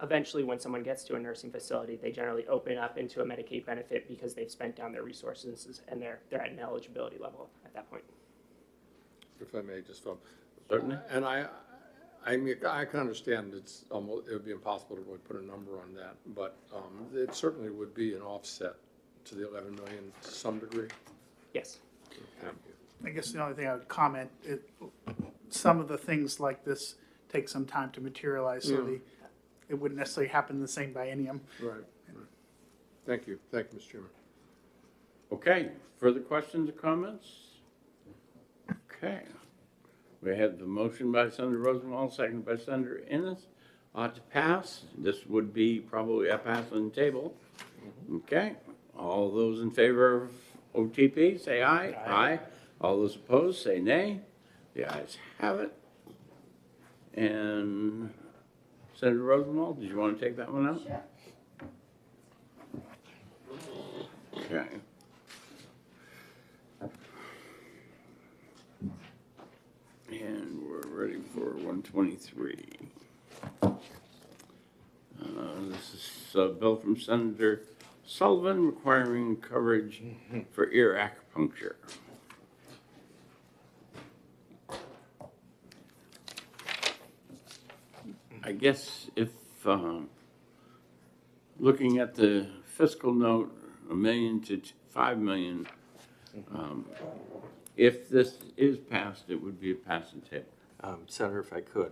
eventually when someone gets to a nursing facility, they generally open up into a Medicaid benefit because they've spent down their resources and they're at an eligibility level at that point. If I may, just Certainly. and I mean, I can understand it would be impossible to really put a number on that, but it certainly would be an offset to the 11 million to some degree. Yes. I guess the only thing I would comment, some of the things like this take some time to materialize, so it wouldn't necessarily happen the same biennium. Right. Thank you, Mr. Chairman. Okay, further questions or comments? Okay. We have the motion by Senator Rosenwald, seconded by Senator Ennis, to pass. This would be probably a pass on the table. Okay, all those in favor of OTP, say aye. Aye. All those opposed, say nay. The ayes have it. And Senator Rosenwald, did you want to take that one out? Sure. Okay. And we're ready for 123. This is a bill from Senator Sullivan requiring coverage for ear acupuncture. I guess if, looking at the fiscal note, $1 million to $5 million, if this is passed, it would be a passing table. Senator, if I could.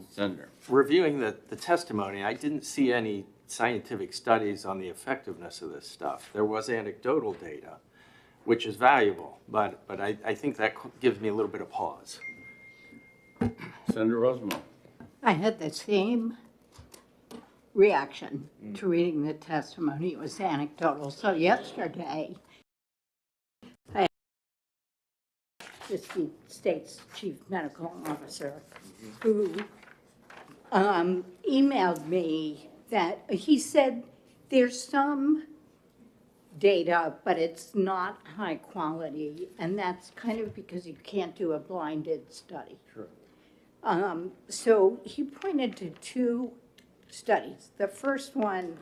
Senator. Reviewing the testimony, I didn't see any scientific studies on the effectiveness of this stuff. There was anecdotal data, which is valuable, but I think that gives me a little bit of pause. Senator Rosenwald. I had the same reaction to reading the testimony. It was anecdotal. So yesterday, I asked the state's chief medical officer who emailed me that he said there's some data, but it's not high quality, and that's kind of because you can't do a blinded study. Sure. So he pointed to two studies. The first one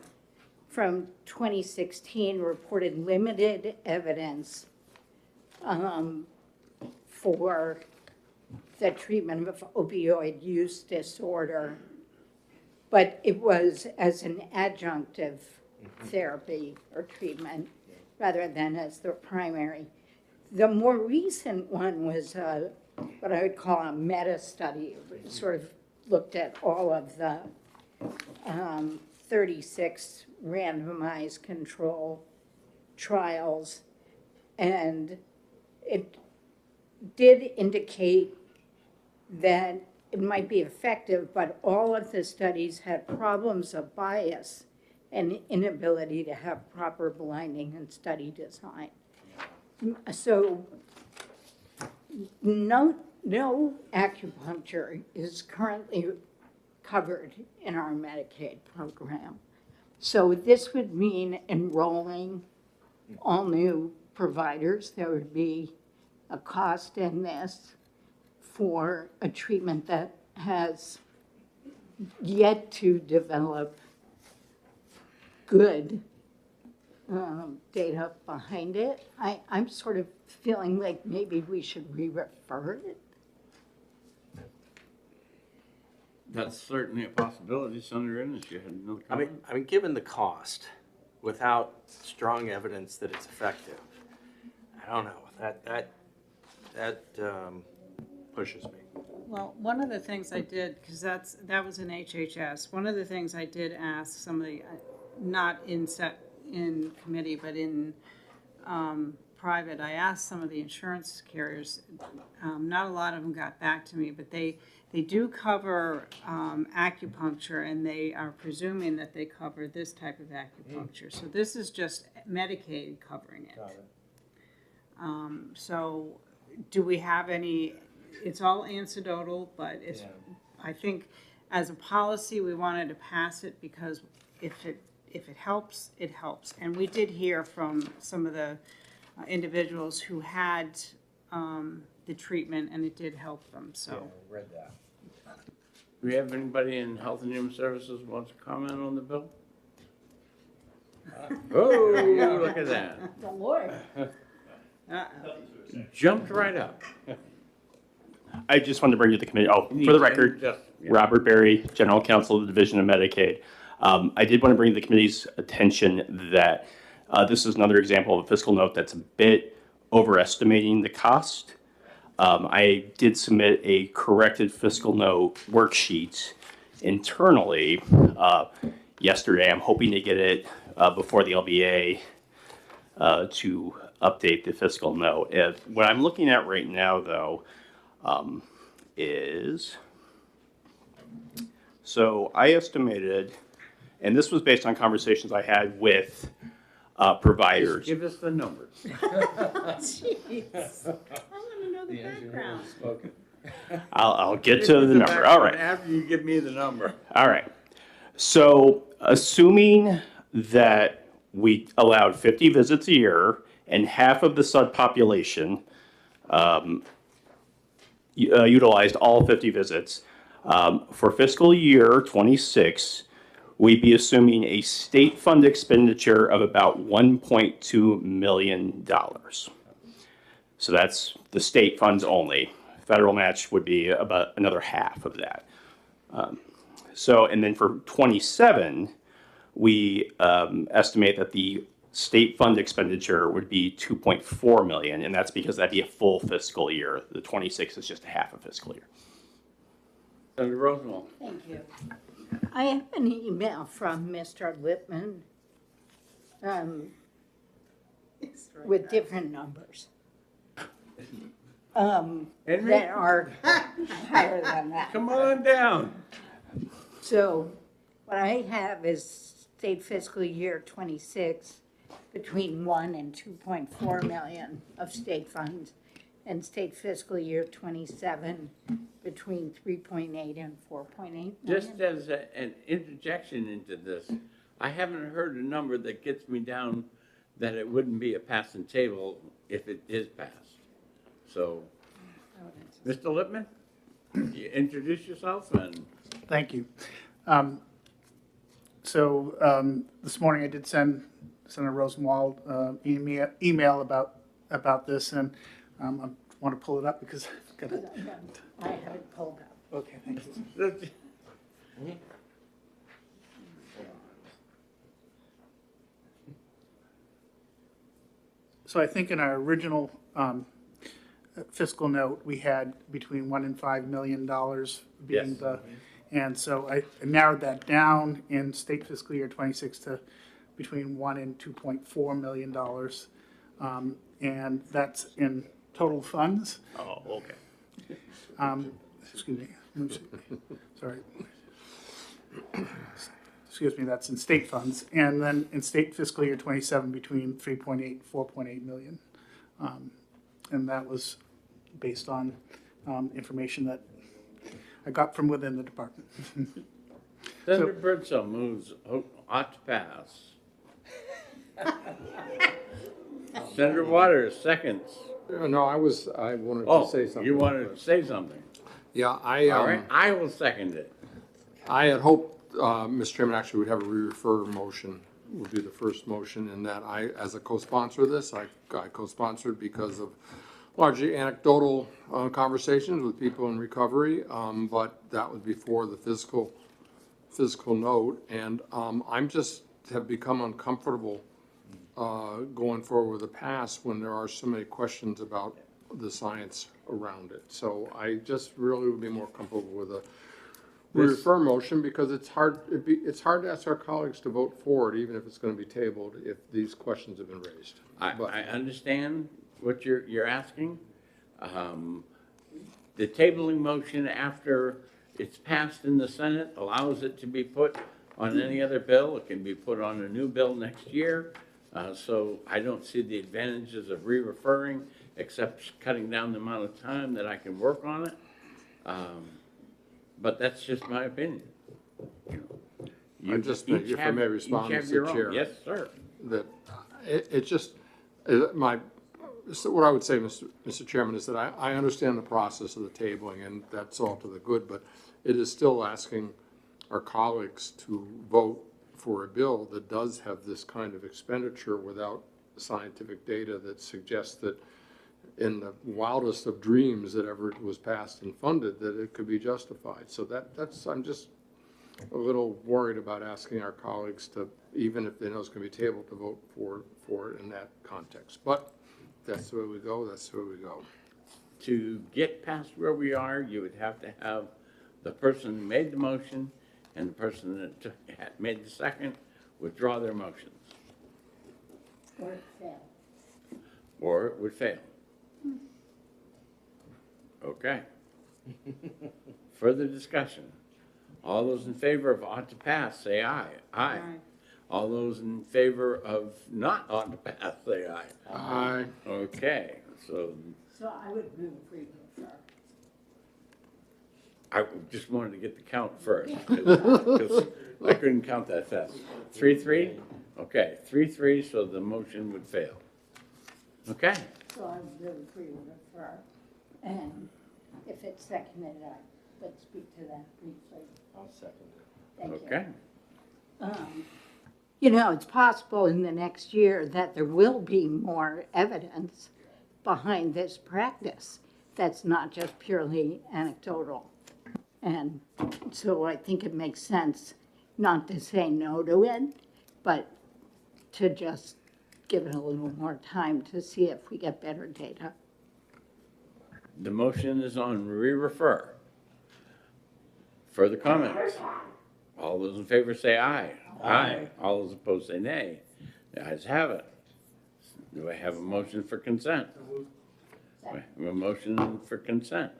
from 2016 reported limited evidence for the treatment of opioid use disorder, but it was as an adjunctive therapy or treatment rather than as the primary. The more recent one was what I would call a meta-study. It sort of looked at all of the 36 randomized control trials, and it did indicate that it might be effective, but all of the studies had problems of bias and inability to have proper blinding and study design. So no acupuncture is currently covered in our Medicaid program. So this would mean enrolling all new providers. There would be a cost in this for a treatment that has yet to develop good data behind it. I'm sort of feeling like maybe we should re-refer it. That's certainly a possibility. Senator Ennis, you had another comment? I mean, given the cost, without strong evidence that it's effective, I don't know, that pushes me. Well, one of the things I did, because that was an HHS, one of the things I did ask somebody, not in committee, but in private, I asked some of the insurance carriers, not a lot of them got back to me, but they do cover acupuncture, and they are presuming that they cover this type of acupuncture. So this is just Medicaid covering it. So do we have any, it's all anecdotal, but it's, I think as a policy, we wanted to pass it because if it helps, it helps. And we did hear from some of the individuals who had the treatment, and it did help them, so. Read that. Do we have anybody in Health and Human Services who wants to comment on the bill? Oh, look at that. The Lord. Jumped right up. I just wanted to bring to the committee, for the record, Robert Berry, General Counsel of the Division of Medicaid. I did want to bring to the committee's attention that this is another example of a fiscal note that's a bit overestimating the cost. I did submit a corrected fiscal note worksheet internally yesterday. I'm hoping to get it before the LBA to update the fiscal note. What I'm looking at right now, though, is, so I estimated, and this was based on conversations I had with providers. Just give us the numbers. Jeez. I want to know the background. I'll get to the number. All right. After you give me the number. All right. So assuming that we allowed 50 visits a year and half of the SUD population utilized all 50 visits, for fiscal year 26, we'd be assuming a state fund expenditure of about $1.2 million. So that's the state funds only. Federal match would be about another half of that. And then for 27, we estimate that the state fund expenditure would be 2.4 million, and that's because that'd be a full fiscal year. The 26 is just a half a fiscal year. Senator Rosenwald. Thank you. I have an email from Mr. Lippman with different numbers that are higher than that. Come on down. So what I have is state fiscal year 26 between 1 and 2.4 million of state funds, and state fiscal year 27 between 3.8 and 4.8 million. Just as an interjection into this, I haven't heard a number that gets me down that it wouldn't be a passing table if it is passed. So, Mr. Lippman, you introduce yourself and. Thank you. This morning I did send Senator Rosenwald email about this, and I want to pull it up because I've got it. I have it pulled up. Okay, thank you. So I think in our original fiscal note, we had between $1 and $5 million being Yes. the, and so I narrowed that down in state fiscal year 26 to between $1 and $2.4 million. And that's in total funds. Oh, okay. Excuse me. Let me see. Sorry. Excuse me, that's in state funds. And then in state fiscal year 27, between 3.8, 4.8 million. And that was based on information that I got from within the department. Senator Birdsell moves ought to pass. Senator Waters, seconds. No, I wanted Oh, to say something. you wanted to say something. Yeah, All right, I will second it. I had hoped, Mr. Chairman, actually would have a re-refer motion, would be the first motion, in that I, as a co-sponsor of this, I co-sponsored because of largely anecdotal conversations with people in recovery, but that was before the fiscal note, and I'm just have become uncomfortable going forward with the past when there are so many questions about the science around it. So I just really would be more comfortable refer motion because it's hard, it's hard to ask our colleagues to vote for it, even if it's gonna be tabled, if these questions have been raised. But- I understand what you're asking. The tabling motion after it's passed in the Senate allows it to be put on any other bill. It can be put on a new bill next year. So I don't see the advantages of re-referring, except cutting down the amount of time that I can work on it. But that's just my opinion. I just think if I may respond, Mr. Chair. Yes, sir. That it just, so what I would say, Mr. Chairman, is that I understand the process of the tabling, and that's all to the good, but it is still asking our colleagues to vote for a bill that does have this kind of expenditure without scientific data that suggests that in the wildest of dreams that ever it was passed and funded, that it could be justified. So that's, I'm just a little worried about asking our colleagues to, even if they know it's going to be tabled, to vote for it in that context. But that's the way we go, that's the way we go. To get past where we are, you would have to have the person who made the motion and the person that made the second withdraw their motions, Or fail. or it would fail. Okay. Further discussion. All those in favor of ought to pass, say aye. Aye. Aye. All those in favor of not ought to pass, say aye. Aye. Okay, so So I would move re-refer. I just wanted to get the count first, because I couldn't count that fast. 3-3? Okay, 3-3, so the motion would fail. Okay, So I would move re-refer. And if it's seconded, let's speak to that briefly. I'll second it. Thank you. okay. You know, it's possible in the next year that there will be more evidence behind this practice that's not just purely anecdotal. And so I think it makes sense not to say no to it, but to just give it a little more time to see if we get better data. The motion is on re-refer. Further comments? All those in favor say aye. Aye. All those opposed say nay. The ayes have it. Do I have a motion for consent? I have a motion for consent.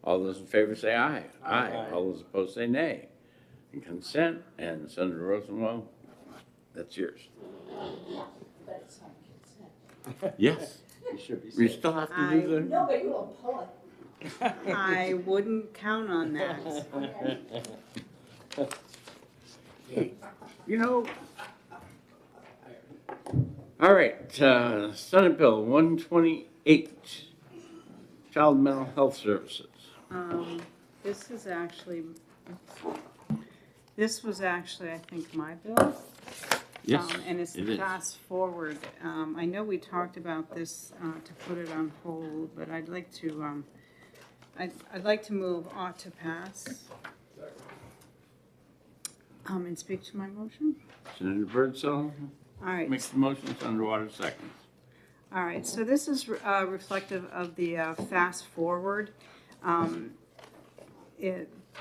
All those in favor say aye. Aye. All those opposed say nay. And consent, and Senator Rosenwald, that's yours. But it's on consent. Yes. You should be We safe. still have to do the, Nobody will pull it. I wouldn't count on that. you know. All right, Senate Bill 128, Child Mental Health Services. This is actually, this was actually, I think, my bill. Yes, And it's it is. fast forward. I know we talked about this to put it on hold, but I'd like to, I'd like to move ought to pass. And speak to my motion. Senator Birdsall All right. makes the motion, Senator Waters seconds. All right, so this is reflective of the Fast Forward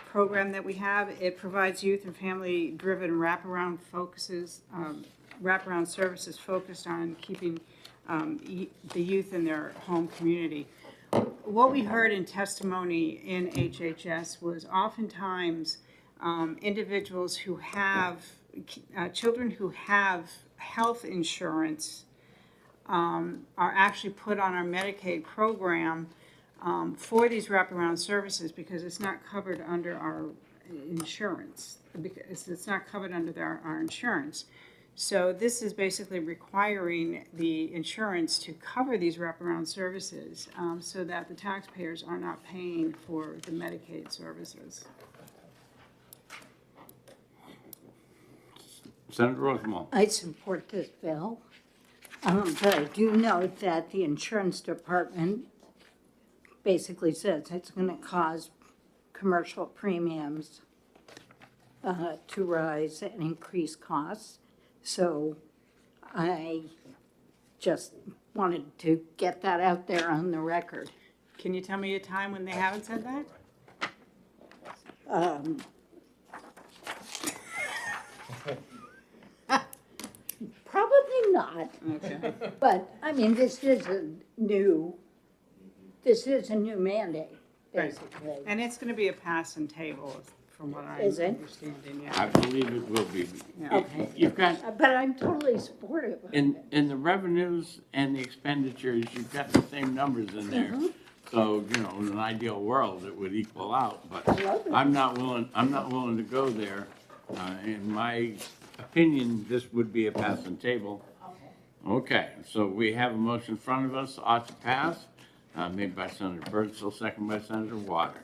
program that we have. It provides youth and family-driven wraparound services focused on keeping the youth in their home community. What we heard in testimony in HHS was oftentimes individuals who have, children who have health insurance are actually put on our Medicaid program for these wraparound services because it's not covered under our insurance, because it's not covered under our insurance. So this is basically requiring the insurance to cover these wraparound services so that the taxpayers are not paying for the Medicaid services. Senator Rosenwald. I support this bill, but I do note that the insurance department basically says it's going to cause commercial premiums to rise and increase costs. So I just wanted to get that out there on the record. Can you tell me a time when they haven't said that? Probably not, Okay. but, I mean, this is a new mandate, Right. basically. And it's gonna be a pass and table, from what I'm Is it? understanding, yeah. I believe it will be. Yeah. Okay. You've got, But I'm totally supportive of it. in the revenues and the expenditures, you've got the same numbers in there. So, you know, in an ideal world, it would equal out, but Love it. I'm not willing to go there. In my opinion, this would be a pass and table. Okay, so we have a motion in front of us, ought to pass, made by Senator Birdsell, second by Senator Waters.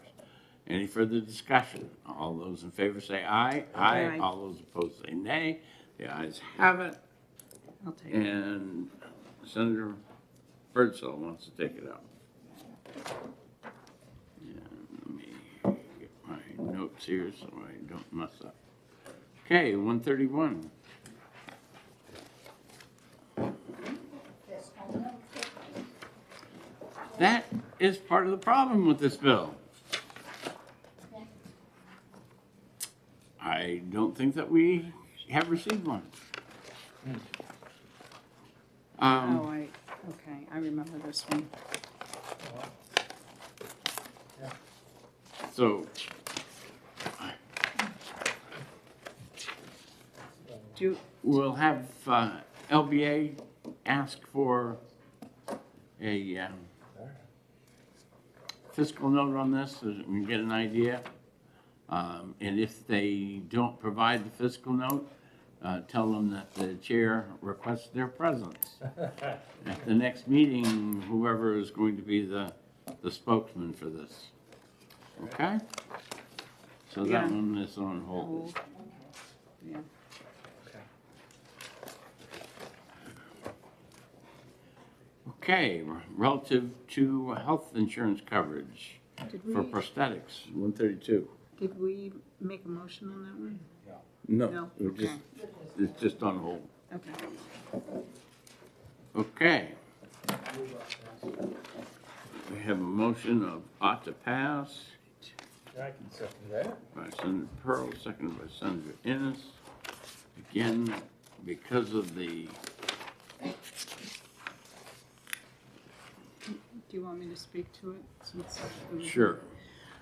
Any further discussion? All those in favor say aye. Aye. All those opposed say nay. The ayes have it. I'll take it. And Senator Birdsell wants to take it up. And let me get my notes here so I don't mess up. Okay, 131. That is part of the problem with this bill. I don't think that we have received one. Okay, I remember this one. So, Do, we'll have LBA ask for a fiscal note on this so that we can get an idea. And if they don't provide the fiscal note, tell them that the chair requests their presence. At the next meeting, whoever is going to be the spokesman for this. Okay? So Yeah. that one is on hold. yeah. Okay, relative to health insurance coverage Did for we, prosthetics, 132. did we make a motion on that one? No, No, it's just on hold. Okay. Okay. We have a motion of ought to pass I can second that. by Senator Pearl, seconded by Senator Ennis. Again, because of the, Do you want me to speak to it? Since it was- sure,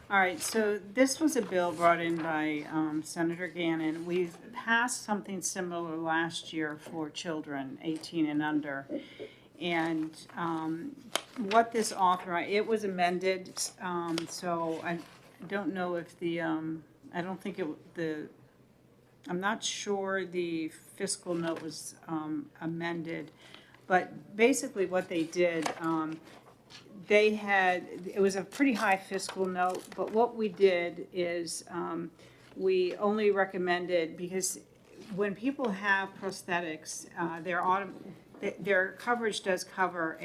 All right, so this was a bill brought in by Senator Gannon. We've passed something similar last year for children 18 and under. And what this authorized, it was amended, so I don't know if the, I don't think I'm not sure the fiscal note was amended. But basically what they did, it was a pretty high fiscal note, but what we did is, we only recommended, because when people have prosthetics, their coverage does cover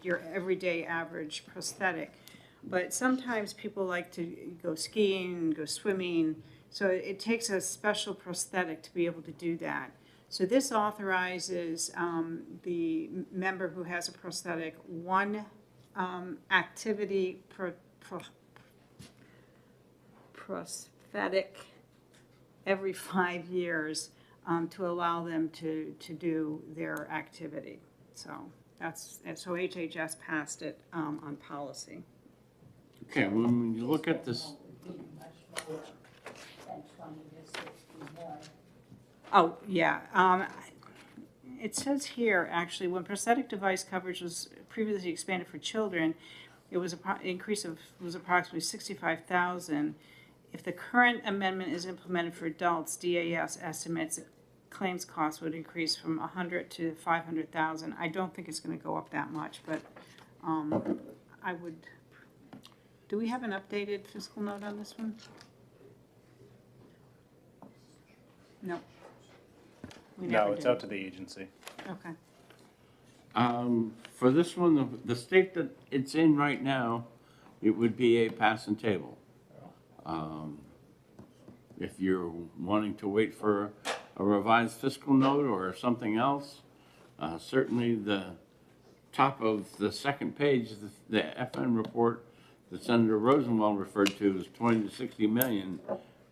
your everyday average prosthetic. But sometimes people like to go skiing, go swimming, so it takes a special prosthetic to be able to do that. So this authorizes the member who has a prosthetic one activity prosthetic every 5 years to allow them to do their activity. So so HHS passed it on policy. okay, when you look at this, Oh, yeah. It says here, actually, when prosthetic device coverage was previously expanded for children, it was was approximately 65,000. If the current amendment is implemented for adults, DAS estimates claims costs would increase from 100 to 500,000. I don't think it's going to go up that much, but I would. Do we have an updated fiscal note on this one? No. We No, never it's did. out to the agency. Okay. for this one, the state that it's in right now, it would be a pass and table. If you're wanting to wait for a revised fiscal note or something else, certainly the top of the second page, the FN report that Senator Rosenwald referred to is 20 to 60 million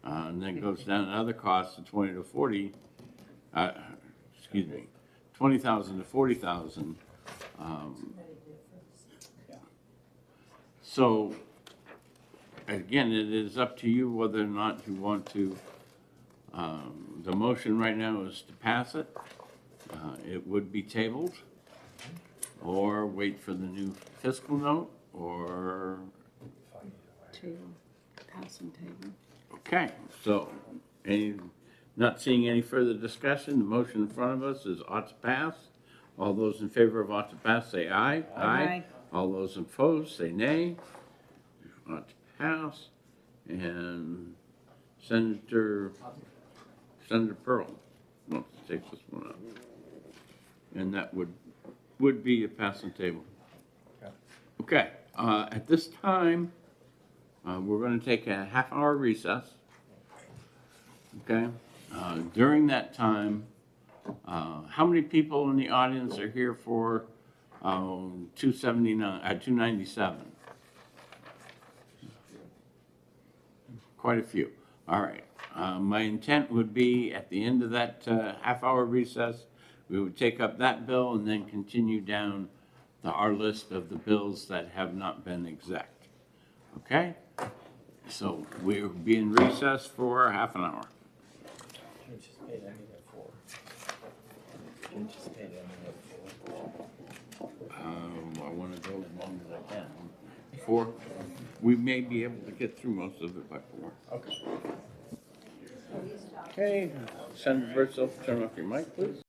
And then goes down to other costs of 20 to 40, excuse me, 20,000 to 40,000. So, again, it is up to you whether or not you want to, the motion right now is to pass it. It would be tabled, or wait for the new fiscal note, or, Table, pass and table. okay, so, not seeing any further discussion, the motion in front of us is ought to pass. All those in favor of ought to pass, say aye. Aye. All those opposed, say nay. Ought to pass. And Senator Pearl wants to take this one up. And that would be a passing table. Okay, at this time, we're gonna take a half-hour recess. Okay, during that time, how many people in the audience are here for 297? Quite a few. All right. My intent would be at the end of that half-hour recess, we would take up that bill and then continue down our list of the bills that have not been exec. Okay? So we'll be in recess for half an hour. I want to go as long as I can. 4. We may be able to get through most of it by 4. Okay. Senator Bertzel, turn off your mic, please.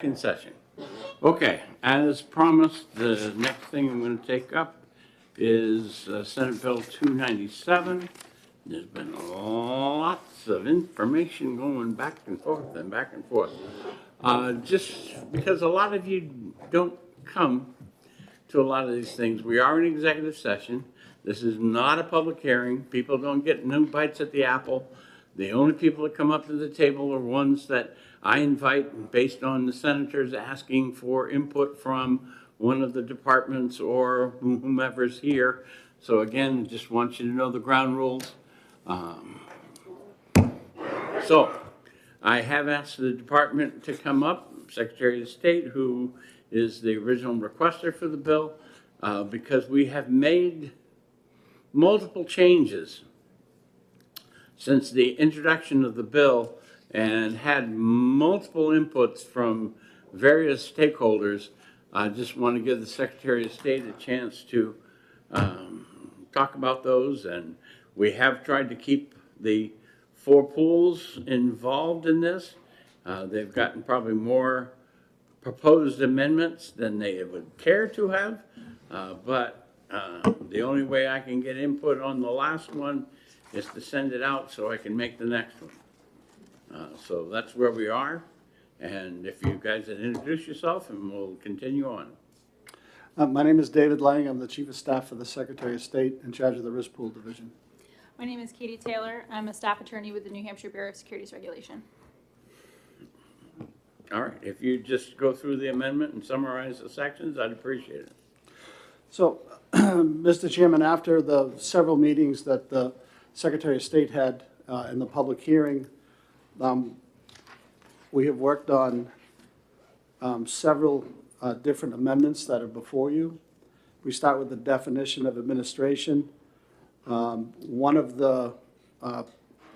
In session. Okay, as promised, the next thing I'm going to take up is Senate Bill 297. There's been lots of information going back and forth and back and forth. Just because a lot of you don't come to a lot of these things, we are in executive session. This is not a public hearing. People don't get new bites at the apple. The only people that come up to the table are ones that I invite based on the senators asking for input from one of the departments or whomever's here. So again, just want you to know the ground rules. So I have asked the department to come up, Secretary of State, who is the original requester for the bill, because we have made multiple changes since the introduction of the bill and had multiple inputs from various stakeholders. I just want to give the Secretary of State a chance to talk about those. And we have tried to keep the 4 pools involved in this. They've gotten probably more proposed amendments than they would care to have. But the only way I can get input on the last one is to send it out so I can make the next one. So that's where we are. And if you guys would introduce yourself and we'll continue on. My name is David Lang. I'm the Chief of Staff for the Secretary of State in charge of the Risk Pool Division. My name is Katie Taylor. I'm a staff attorney with the New Hampshire Bureau of Securities Regulation. All right, if you just go through the amendment and summarize the sections, I'd appreciate it. So, Mr. Chairman, after the several meetings that the Secretary of State had in the public hearing, we have worked on several different amendments that are before you. We start with the definition of administration. One of the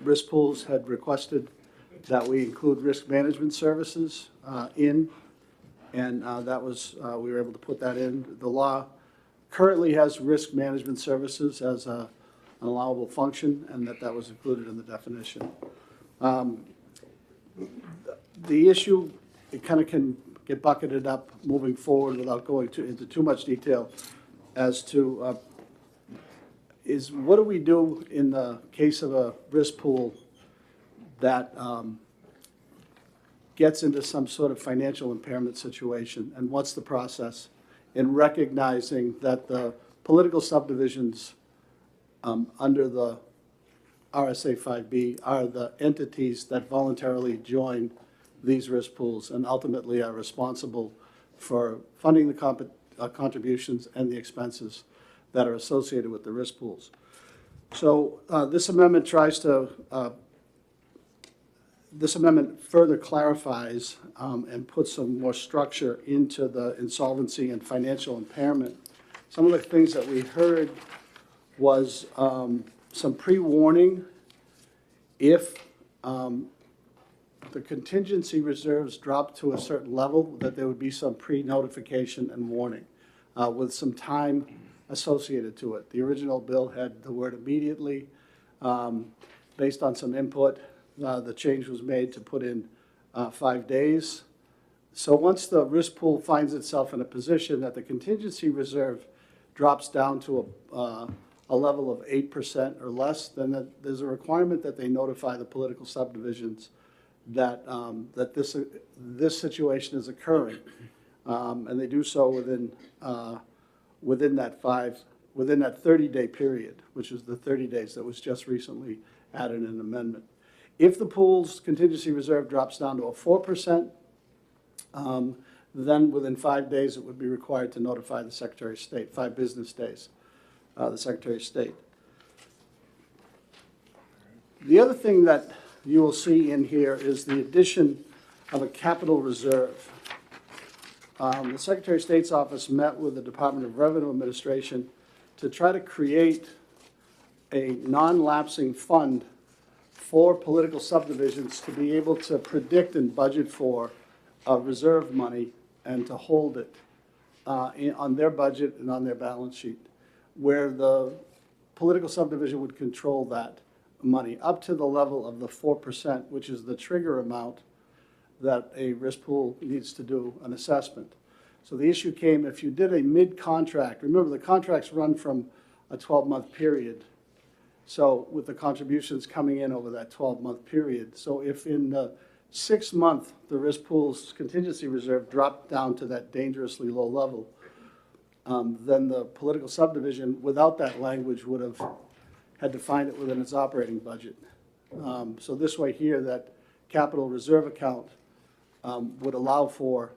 risk pools had requested that we include risk management services in, and that was, we were able to put that in. The law currently has risk management services as an allowable function, and that was included in the definition. The issue, it kind of can get bucketed up moving forward without going into too much detail as to is what do we do in the case of a risk pool that gets into some sort of financial impairment situation, and what's the process in recognizing that the political subdivisions under the RSA 5B are the entities that voluntarily join these risk pools and ultimately are responsible for funding the contributions and the expenses that are associated with the risk pools. So this amendment tries to, this amendment further clarifies and puts some more structure into the insolvency and financial impairment. Some of the things that we heard was some pre-warning if the contingency reserves dropped to a certain level, that there would be some pre-notification and warning with some time associated to it. The original bill had the word immediately. Based on some input, the change was made to put in 5 days. So once the risk pool finds itself in a position that the contingency reserve drops down to a level of 8% or less, then there's a requirement that they notify the political subdivisions that that this situation is occurring, and they do so within that 30-day period, which is the 30 days that was just recently added in an amendment. If the pool's contingency reserve drops down to a 4%, then within 5 days it would be required to notify the Secretary of State, 5 business days, the Secretary of State. The other thing that you will see in here is the addition of a capital reserve. The Secretary of State's office met with the Department of Revenue Administration to try to create a non-lapsing fund for political subdivisions to be able to predict and budget for reserve money and to hold it on their budget and on their balance sheet, where the political subdivision would control that money up to the level of the 4%, which is the trigger amount that a risk pool needs to do an assessment. So the issue came if you did a mid-contract, remember the contracts run from a 12-month period. So with the contributions coming in over that 12-month period. So if in the 6th month, the risk pool's contingency reserve dropped down to that dangerously low level, then the political subdivision, without that language, would have had to find it within its operating budget. So this way here, that capital reserve account would allow for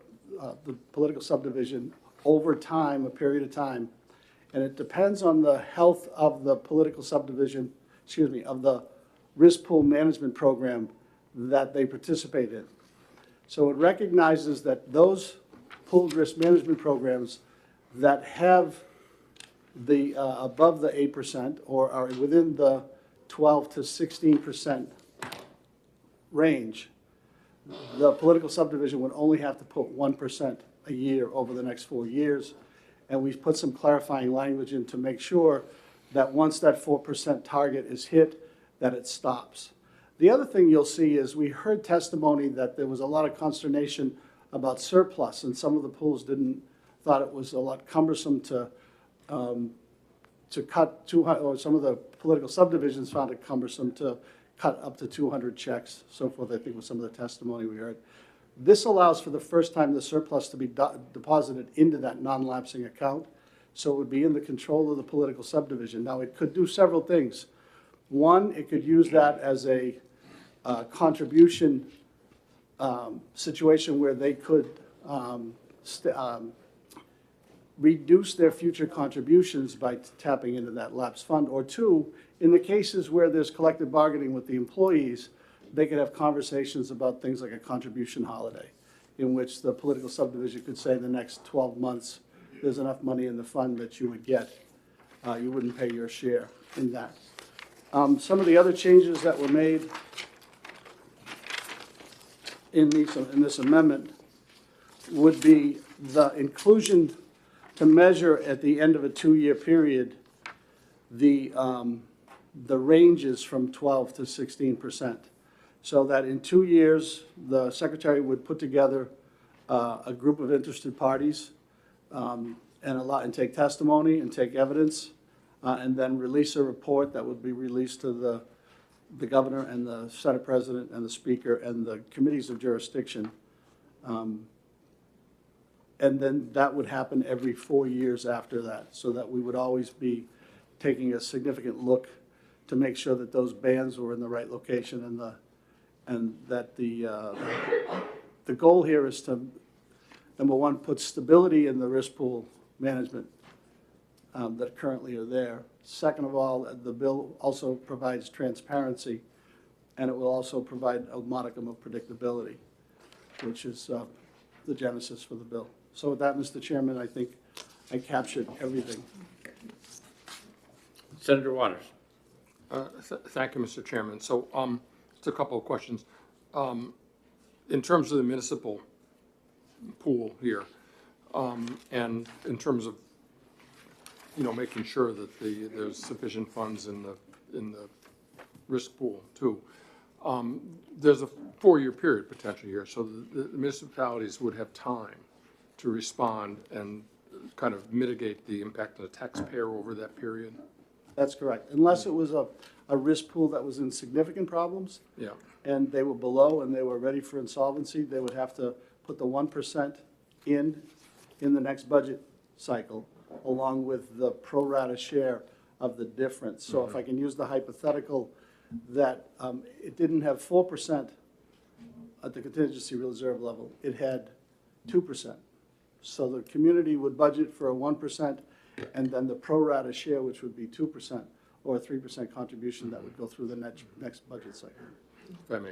the political subdivision over time, a period of time. And it depends on the health of the political subdivision, of the risk pool management program that they participate in. So it recognizes that those pooled risk management programs that have the, above the 8% or are within the 12 to 16% range, the political subdivision would only have to put 1% a year over the next 4 years. And we put some clarifying language in to make sure that once that 4% target is hit, that it stops. The other thing you'll see is we heard testimony that there was a lot of consternation about surplus, and some of the pools thought it was a lot cumbersome to cut 200, or some of the political subdivisions found it cumbersome to cut up to 200 checks, so forth, I think was some of the testimony we heard. This allows for the first time the surplus to be deposited into that non-lapsing account, so it would be in the control of the political subdivision. Now, it could do several things. One, it could use that as a contribution situation where they could reduce their future contributions by tapping into that lapsed fund. Or two, in the cases where there's collective bargaining with the employees, they could have conversations about things like a contribution holiday, in which the political subdivision could say the next 12 months, there's enough money in the fund that you would get. You wouldn't pay your share in that. Some of the other changes that were made in this amendment would be the inclusion to measure at the end of a 2-year period the ranges from 12 to 16%. So that in 2 years, the secretary would put together a group of interested parties and take testimony and take evidence, and then release a report that would be released to the governor and the Senate president and the speaker and the committees of jurisdiction. And then that would happen every 4 years after that, so that we would always be taking a significant look to make sure that those bands were in the right location and that the goal here is to, number one, put stability in the risk pool management that currently are there. Second of all, the bill also provides transparency, and it will also provide a modicum of predictability, which is the genesis for the bill. So with that, Mr. Chairman, I think I captured everything. Senator Waters. Thank you, Mr. Chairman. So just a couple of questions. In terms of the municipal pool here, and in terms of making sure that there's sufficient funds in the risk pool too. There's a 4-year period potentially here, so the municipalities would have time to respond and kind of mitigate the impact on the taxpayer over that period. That's correct, unless it was a risk pool that was in significant problems. Yeah. And they were below and they were ready for insolvency, they would have to put the 1% in the next budget cycle, along with the pro rata share of the difference. So if I can use the hypothetical that it didn't have 4% at the contingency reserve level, it had 2%. So the community would budget for a 1%, and then the pro rata share, which would be 2%, or a 3% contribution that would go through the next budget cycle. If I may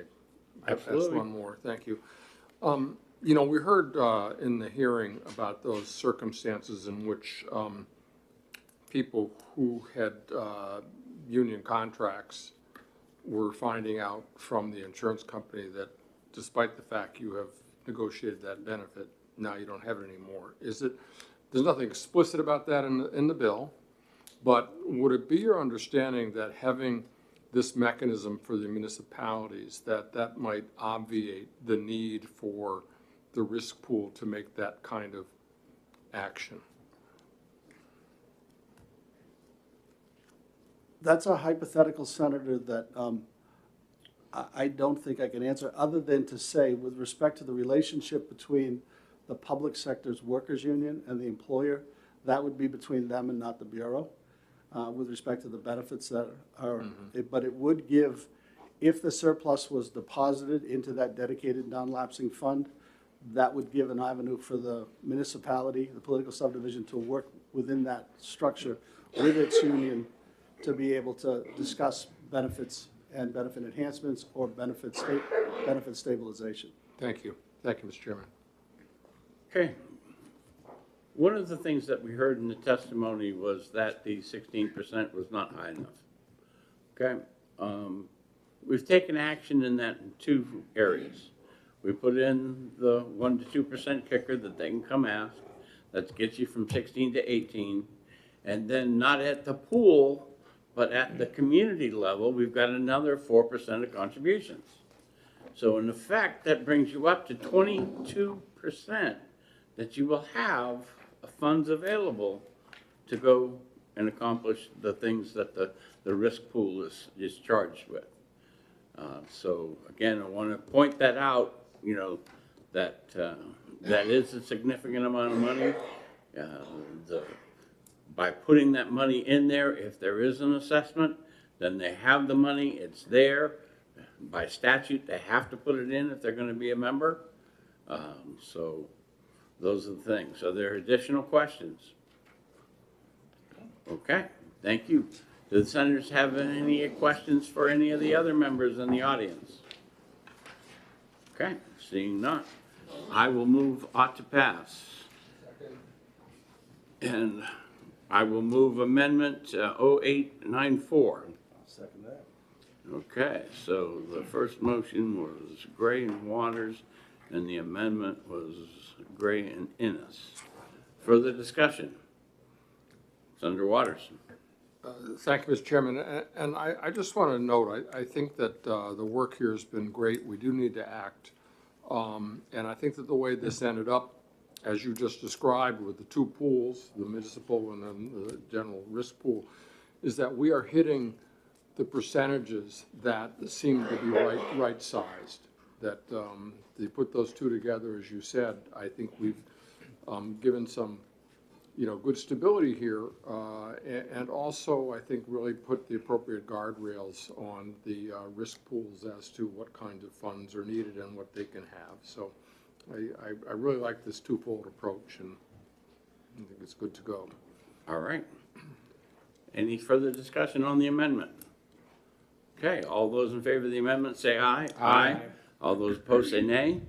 ask Absolutely. one more, thank you. We heard in the hearing about those circumstances in which people who had union contracts were finding out from the insurance company that despite the fact you have negotiated that benefit, now you don't have it anymore. There's nothing explicit about that in the bill, but would it be your understanding that having this mechanism for the municipalities, that might obviate the need for the risk pool to make that kind of action. That's a hypothetical, Senator, that I don't think I can answer, other than to say, with respect to the relationship between the public sector's workers' union and the employer, that would be between them and not the Bureau, with respect to the benefits that are, but it would give, if the surplus was deposited into that dedicated non-lapsing fund, that would give an avenue for the municipality, the political subdivision, to work within that structure with its union to be able to discuss benefits and benefit enhancements or benefit stabilization. Thank you. Thank you, Mr. Chairman. Okay. One of the things that we heard in the testimony was that the 16% was not high enough. Okay? We've taken action in that in two areas. We put in the 1 to 2% kicker that they can come ask. That gets you from 16 to 18. And then not at the pool, but at the community level, we've got another 4% of contributions. So in effect, that brings you up to 22% that you will have funds available to go and accomplish the things that the risk pool is charged with. So again, I want to point that out, you know, that that is a significant amount of money. By putting that money in there, if there is an assessment, then they have the money, it's there. By statute, they have to put it in if they're going to be a member. So those are the things. Are there additional questions? Okay, thank you. Do the senators have any questions for any of the other members in the audience? Okay, seeing none. I will move ought to pass. And I will move amendment 0894. I'll second that. Okay, so the first motion was Gray and Waters, and the amendment was Gray and Innes. Further discussion? Senator Waters. Thank you, Mr. Chairman. And I just want to note, I think that the work here has been great. We do need to act. And I think that the way this ended up, as you just described with the two pools, the municipal and then the general risk pool, is that we are hitting the percentages that seem to be right-sized. That you put those two together, as you said, I think we've given some, you know, good stability here, and also I think really put the appropriate guardrails on the risk pools as to what kinds of funds are needed and what they can have. So I really like this twofold approach, and I think it's good to go. All right. Any further discussion on the amendment? Okay, all those in favor of the amendment say aye. Aye. All those opposed say nay.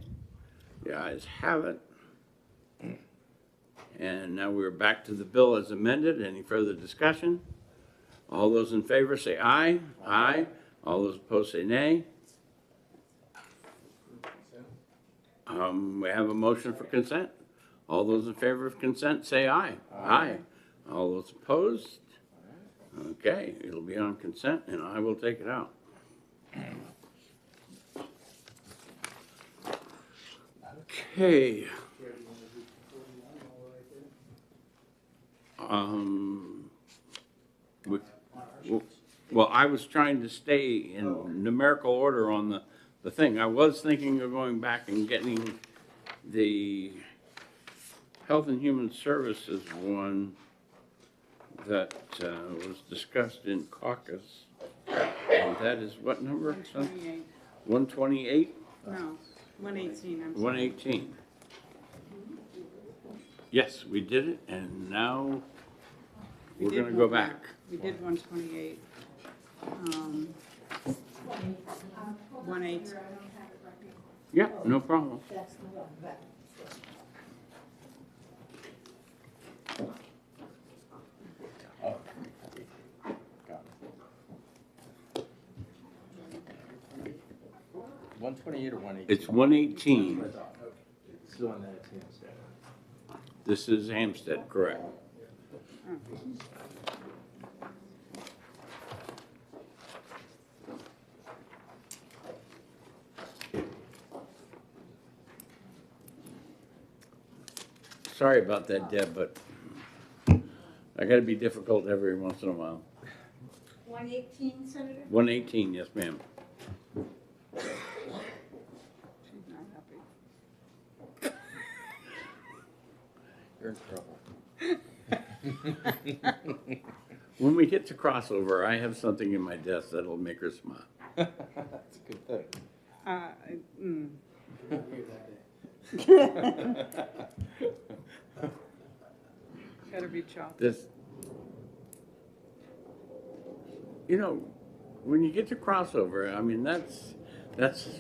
The ayes have it. And now we're back to the bill as amended. Any further discussion? All those in favor say aye. Aye. All those opposed say nay. We have a motion for consent. All those in favor of consent say aye. Aye. All those opposed? Okay, it'll be on consent and I will take it out. Okay. Well, I was trying to stay in numerical order on the thing. I was thinking of going back and getting the Health and Human Services one that was discussed in caucus. And that is what number? 128. 128? No, 118, I'm sorry. 118. Yes, we did it, and now we're going to go back. We did 128. 118. Yeah, no problem. $128 or $118? It's 118. It's the one that it's Hampstead. This is Hampstead, correct. Sorry about that, Deb, but I gotta be difficult every once in a while. 118, Senator? 118, yes, ma'am. She's not happy. You're in trouble. When we get to crossover, I have something in my desk that'll make her smile. That's a good thing. Gotta be chopped. This, you know, when you get to crossover, I mean, that's,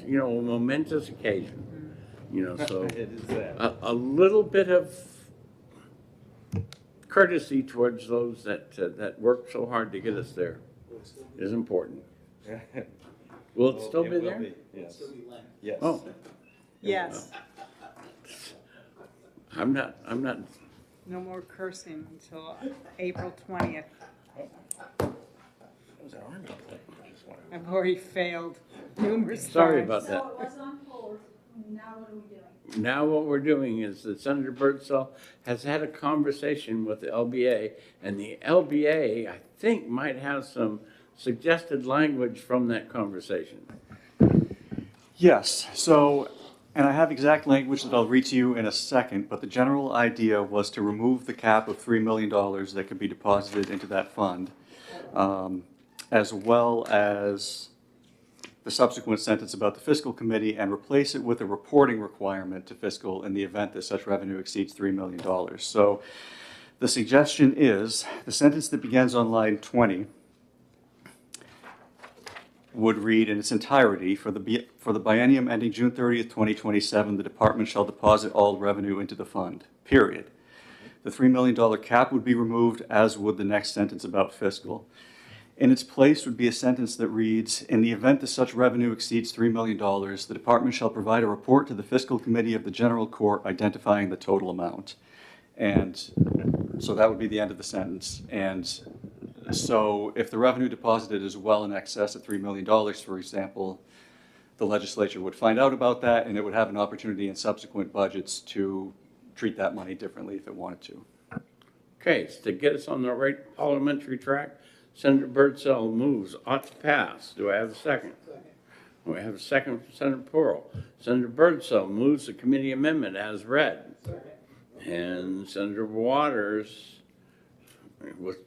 you know, a momentous occasion. You know, so It is that. a little bit of courtesy towards those that work so hard to get us there is important. Will it still be there? Yes. Yes. Oh, Yes, I'm not, no more cursing until April 20th. I've already failed numerous times. sorry about that. So it was on hold, now what are we doing? Now what we're doing is that Senator Birdsell has had a conversation with the LBA, and the LBA, I think, might have some suggested language from that conversation. Yes, so, and I have exact language that I'll read to you in a second, but the general idea was to remove the cap of $3 million that could be deposited into that fund, as well as the subsequent sentence about the fiscal committee, and replace it with a reporting requirement to fiscal in the event that such revenue exceeds $3 million. So the suggestion is, the sentence that begins on line 20 would read in its entirety, for the biennium ending June 30th, 2027, the department shall deposit all revenue into the fund, period. The $3 million cap would be removed, as would the next sentence about fiscal. In its place would be a sentence that reads, in the event that such revenue exceeds $3 million, the department shall provide a report to the fiscal committee of the general court identifying the total amount. And so that would be the end of the sentence. And so if the revenue deposited is well in excess of $3 million, for example, the legislature would find out about that, and it would have an opportunity in subsequent budgets to treat that money differently if it wanted to. Okay, so to get us on the right parliamentary track, Senator Birdsell moves, ought to pass. Do I have a second? We have a second from Senator Pearl. Senator Birdsell moves the committee amendment as read. And Senator Waters,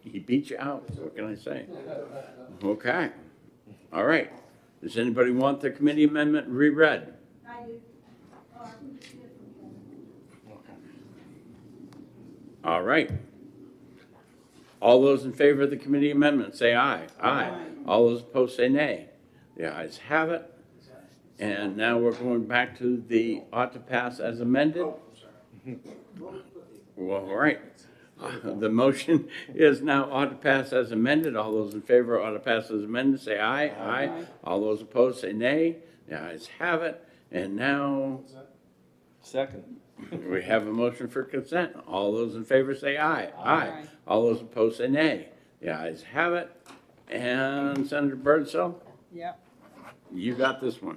he beat you out, what can I say? Okay, all right. Does anybody want the committee amendment reread? I do. All right. All those in favor of the committee amendment, say aye. Aye. All those opposed, say nay. The ayes have it. And now we're going back to the ought to pass as amended. Well, all right. The motion is now ought to pass as amended. All those in favor ought to pass as amended, say aye. Aye. All those opposed, say nay. The ayes have it. And now Second. we have a motion for consent. All those in favor say aye. Aye. All those opposed say nay. The ayes have it. And Senator Birdsell, Yep. you got this one.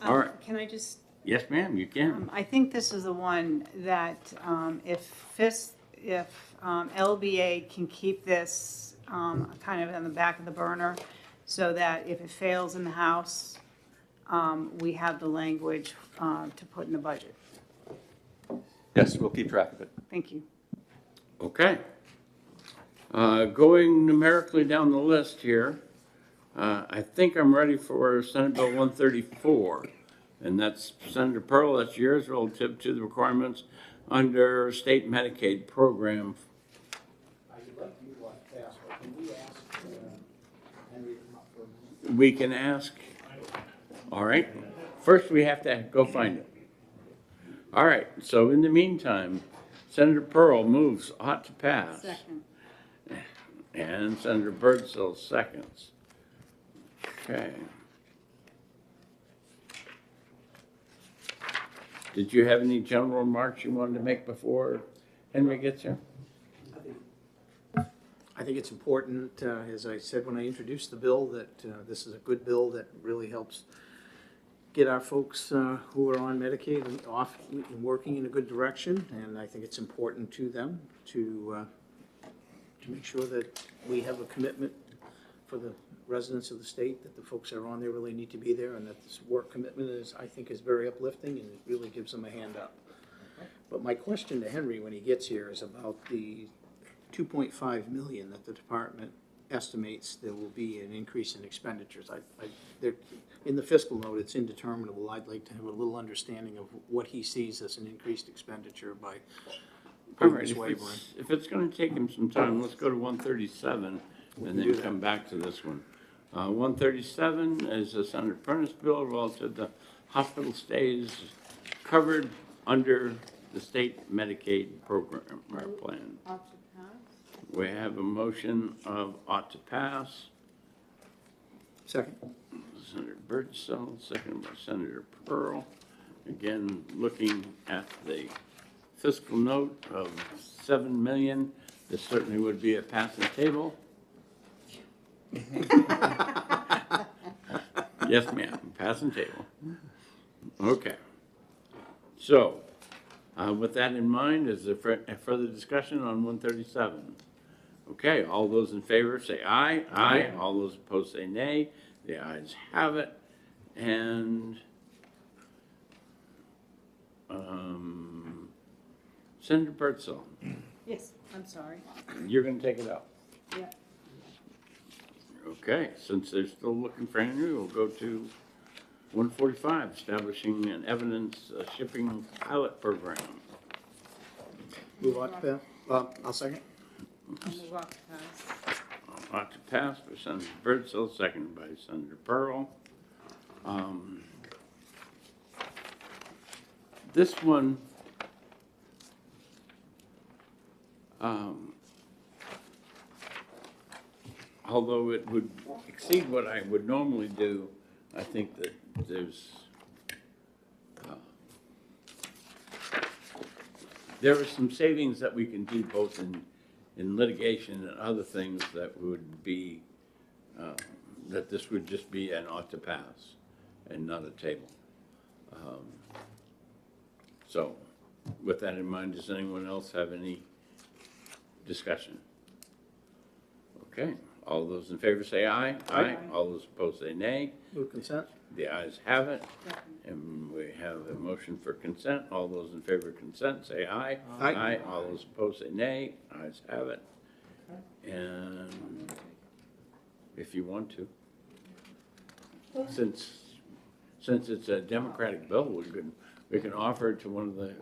All right. Can I just, Yes, ma'am, you can. I think this is the one that if LBA can keep this kind of in the back of the burner, so that if it fails in the House, we have the language to put in the budget. Yes, we'll keep track of it. Thank you. Okay. Going numerically down the list here, I think I'm ready for Senate Bill 134. And that's Senator Pearl, that's yours, relative to the requirements under state Medicaid program. We can ask. All right. First, we have to go find it. All right. So in the meantime, Senator Pearl moves ought to pass. Second. And Senator Birdsell seconds. Okay. Did you have any general remarks you wanted to make before Henry gets here? I think it's important, as I said when I introduced the bill, that this is a good bill that really helps get our folks who are on Medicaid and off and working in a good direction, and I think it's important to them to make sure that we have a commitment for the residents of the state, that the folks that are on there really need to be there, and that this work commitment is, I think, is very uplifting, and it really gives them a hand up. But my question to Henry when he gets here is about the 2.5 million that the department estimates there will be an increase in expenditures. In the fiscal note, it's indeterminable. I'd like to have a little understanding of what he sees as an increased expenditure by All putting right, this if waiver in. if it's gonna take him some time, let's go to 137 and do then that. come back to this one. 137 is a Senator Prentice bill relative to hospital stays covered under the state Medicaid program or plan. Ought to pass. We have a motion of ought to pass. Second. Senator Birdsell, seconded by Senator Pearl. Again, looking at the fiscal note of 7 million, this certainly would be a passing table. Yes, ma'am, passing table. Okay. So, with that in mind, is there further discussion on 137? Okay, all those in favor say aye. Aye. All those opposed say nay. The ayes have it. And Senator Birdsell, Yes, I'm sorry. you're going to take it out. Yeah. Okay, since they're still looking for Henry, we'll go to 145, establishing an evidence shipping pilot program. Move on to pass. I'll second. I'll move off to pass. Ought to pass by Senator Birdsell, seconded by Senator Pearl. This one, although it would exceed what I would normally do, I think that there are some savings that we can do both in litigation and other things that would be, that this would just be an ought to pass and not a table. So with that in mind, does anyone else have any discussion? Okay, all those in favor say aye. Aye. All those opposed say nay. Move consent. The ayes have it. And we have a motion for consent. All those in favor of consent say aye. Aye. All those opposed say nay. Ayes have it. And if you want to, since it's a Democratic bill, we can offer it to one of the.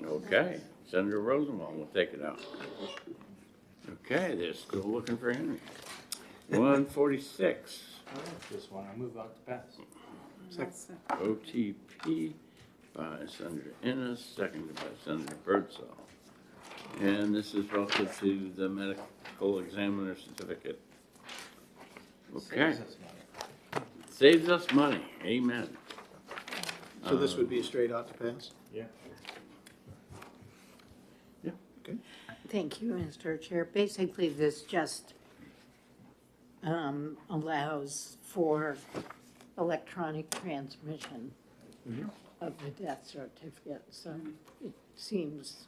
Okay, Senator Rosenwald will take it out. Okay, they're still looking for Henry. 146. I like this one. I move out to pass. OTP by Senator Ennis, seconded by Senator Birdsell. And this is relative to the medical examiner certificate. Okay. Saves us money. Amen. So this would be a straight ought to pass? Yeah. Yeah. Okay. Thank you, Mr. Chair. Basically, this just allows for electronic transmission of the death certificate. So it seems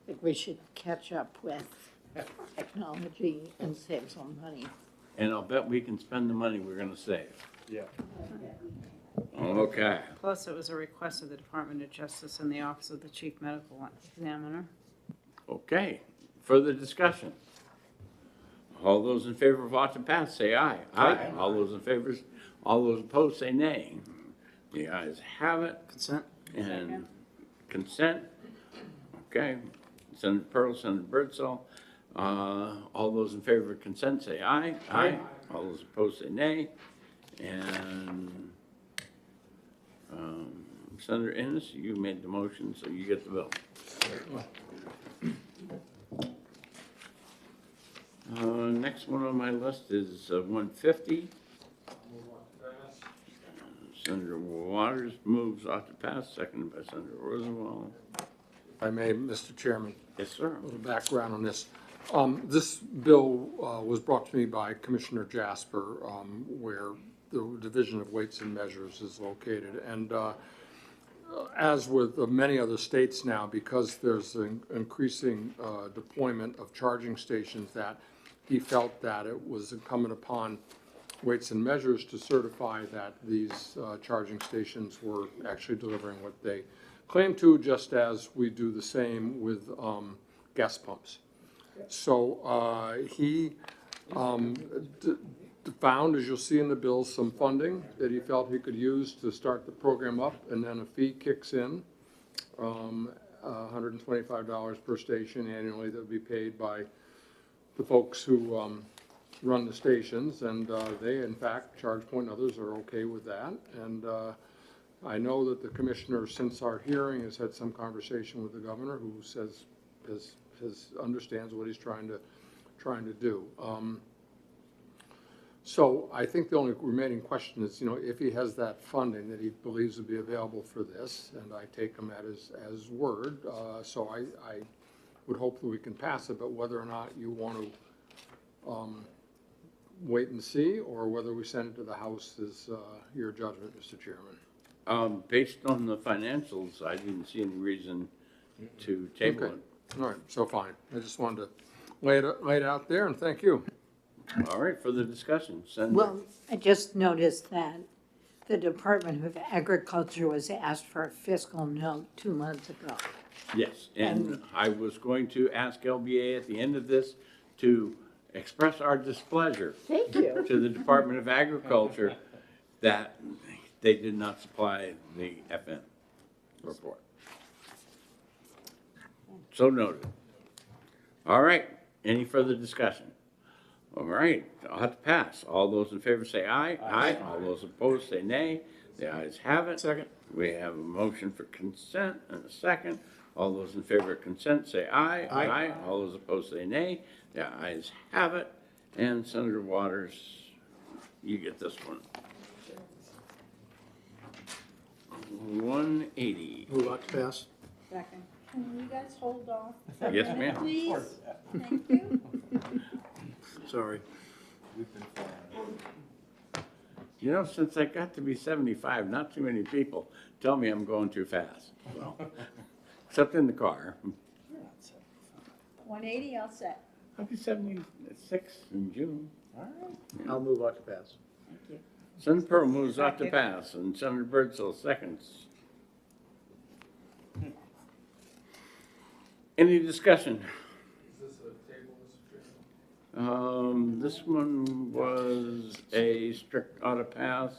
like we should catch up with technology and save some money. And I'll bet we can spend the money we're gonna save. Yeah. Okay. Plus, it was a request of the Department of Justice and the Office of the Chief Medical Examiner. Okay. Further discussion? All those in favor of ought to pass, say aye. Aye. All those in favor, all those opposed, say nay. The ayes have it. Consent. And consent. Okay. Senator Pearl, Senator Birdsell. All those in favor of consent, say aye. Aye. All those opposed, say nay. And Senator Ennis, you made the motion, so you get the bill. Next one on my list is 150. Senator Waters moves ought to pass, seconded by Senator Rosenwald. If I may, Mr. Chairman. Yes, sir. A little background on this. This bill was brought to me by Commissioner Jasper, where the Division of Weights and Measures is located. And as with many other states now, because there's an increasing deployment of charging stations, that he felt that it was incumbent upon Weights and Measures to certify that these charging stations were actually delivering what they claim to, just as we do the same with gas pumps. So he found, as you'll see in the bill, some funding that he felt he could use to start the program up, and then a fee kicks in, $125 per station annually that would be paid by the folks who run the stations, and they, in fact, ChargePoint and others are okay with that. And I know that the commissioner, since our hearing, has had some conversation with the governor, who says understands what he's trying to do. So I think the only remaining question is, if he has that funding that he believes would be available for this, and I take him at his word. So I would hope that we can pass it, but whether or not you want to wait and see, or whether we send it to the House is your judgment, Mr. Chairman. Based on the financials, I didn't see any reason to table it. All right, so fine. I just wanted to lay it out there, and thank you. All right, further discussion. Senator. Well, I just noticed that the Department of Agriculture was asked for a fiscal note 2 months ago. Yes, and I was going to ask LBA at the end of this to express our displeasure Thank you. to the Department of Agriculture that they did not supply the FN report. So noted. All right, any further discussion? All right, I'll have to pass. All those in favor say aye. Aye. All those opposed say nay. The ayes have it. Second. We have a motion for consent and a second. All those in favor of consent say aye. Aye. All those opposed say nay. The ayes have it. And Senator Waters, you get this one. 180. Move out to pass. Second. Can you guys hold off? Yes, ma'am. Please? Thank you. Sorry. Since I got to be 75, not too many people tell me I'm going too fast. Well, except in the car. 180, all set. I'll be 76 in June. All right. I'll move out to pass. Thank you. Senator Pearl moves out to pass, and Senator Birdsell seconds. Any discussion? This one was a strict auto pass.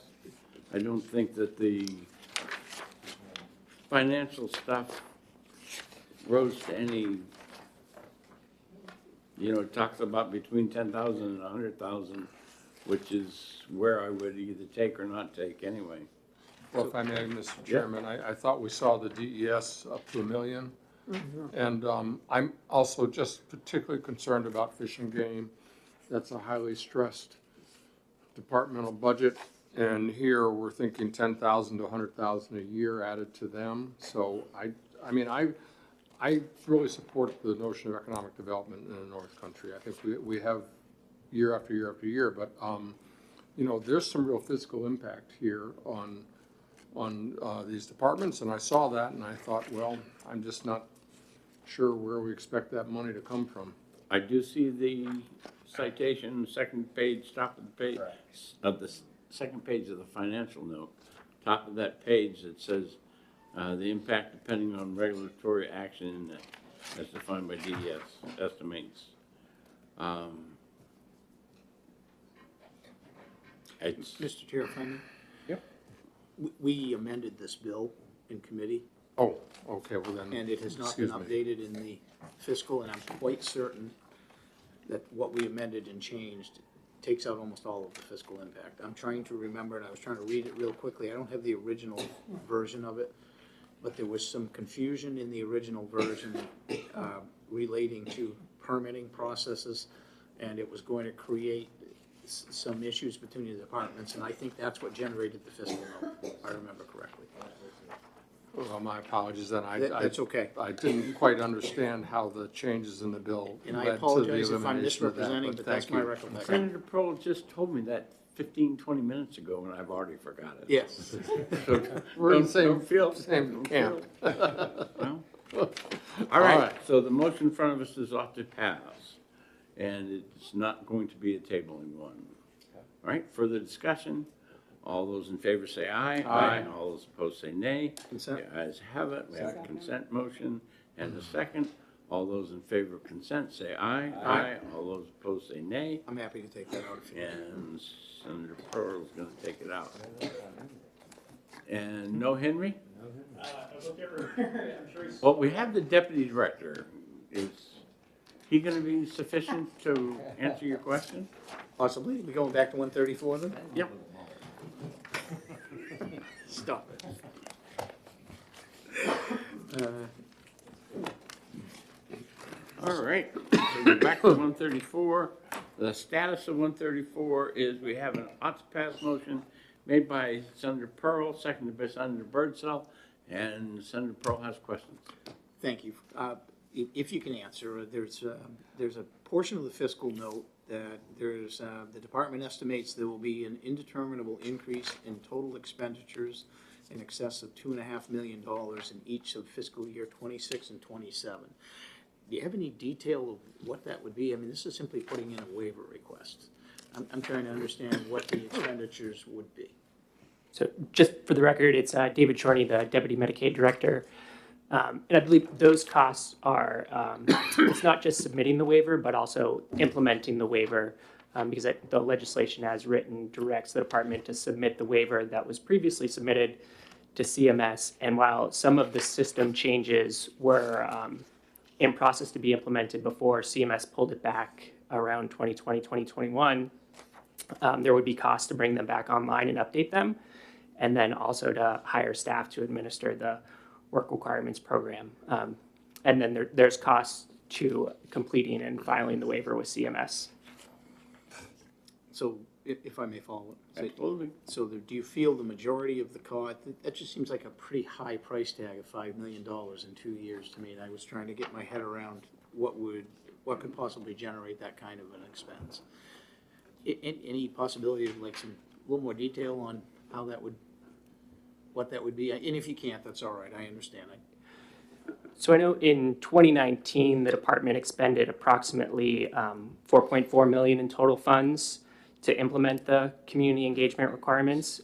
I don't think that the financial stuff rose to any, it talks about between 10,000 and 100,000, which is where I would either take or not take anyway. Well, if I may, Mr. Chairman, I thought we saw the DES up to $1 million. And I'm also just particularly concerned about Fish and Game. That's a highly stressed departmental budget. And here we're thinking 10,000 to 100,000 a year added to them. So I really support the notion of economic development in the North Country. I think we have year after year after year, but there's some real fiscal impact here on these departments, and I saw that and I thought, well, I'm just not sure where we expect that money to come from. I do see the citation, second page, top of the page, of the second page of the financial note. Top of that page, it says, the impact depending on regulatory action as defined by DES estimates. Mr. Chair, if I may? Yep. We amended this bill in committee, Oh, okay, well then. and it has not been excuse me. updated in the fiscal, and I'm quite certain that what we amended and changed takes out almost all of the fiscal impact. I'm trying to remember, and I was trying to read it real quickly. I don't have the original version of it, but there was some confusion in the original version relating to permitting processes, and it was going to create some issues between the departments, and I think that's what generated the fiscal note, if I remember correctly. Well, my apologies then. That's okay. I didn't quite understand how the changes in the bill And I led to the apologize if I'm elimination of that, misrepresenting, but that's thank my you. recollection. Senator Pearl just told me that 15, 20 minutes ago and I've already forgot it. Yes. So We're in the don't feel. same camp. Well, all right, so the motion in front of us is ought to pass, and it's not going to be a tabling one. All right, further discussion? All those in favor say aye. Aye. All those opposed say nay. Consent. The ayes have it. We have a consent motion and a second. All those in favor of consent say aye. Aye. All those opposed say nay. I'm happy to take that out if you want. And Senator Pearl's gonna take it out. And no Henry? Well, we have the deputy director. Is he gonna be sufficient to answer your question? Possibly. We going back to 134 then? Yep. Stop it. All right, so we're back to 134. The status of 134 is we have an ought to pass motion made by Senator Pearl, seconded by Senator Birdsell, and Senator Pearl has questions. Thank you. If you can answer, there's a portion of the fiscal note that the department estimates there will be an indeterminable increase in total expenditures in excess of $2.5 million in each of fiscal year 26 and 27. Do you have any detail of what that would be? I mean, this is simply putting in a waiver request. I'm trying to understand what the expenditures would be. So just for the record, it's David Chorney, the Deputy Medicaid Director. And I believe those costs are, it's not just submitting the waiver, but also implementing the waiver, because the legislation as written directs the department to submit the waiver that was previously submitted to CMS. And while some of the system changes were in process to be implemented before CMS pulled it back around 2020, 2021, there would be costs to bring them back online and update them, and then also to hire staff to administer the work requirements program. And then there's costs to completing and filing the waiver with CMS. So if I may follow up. Absolutely. So do you feel the majority of the cost, that just seems like a pretty high price tag of $5 million in 2 years to me. And I was trying to get my head around what could possibly generate that kind of an expense. Any possibility of like a little more detail on how that would, what that would be? And if you can't, that's all right, I understand. So I know in 2019, the department expended approximately $4.4 million in total funds to implement the community engagement requirements,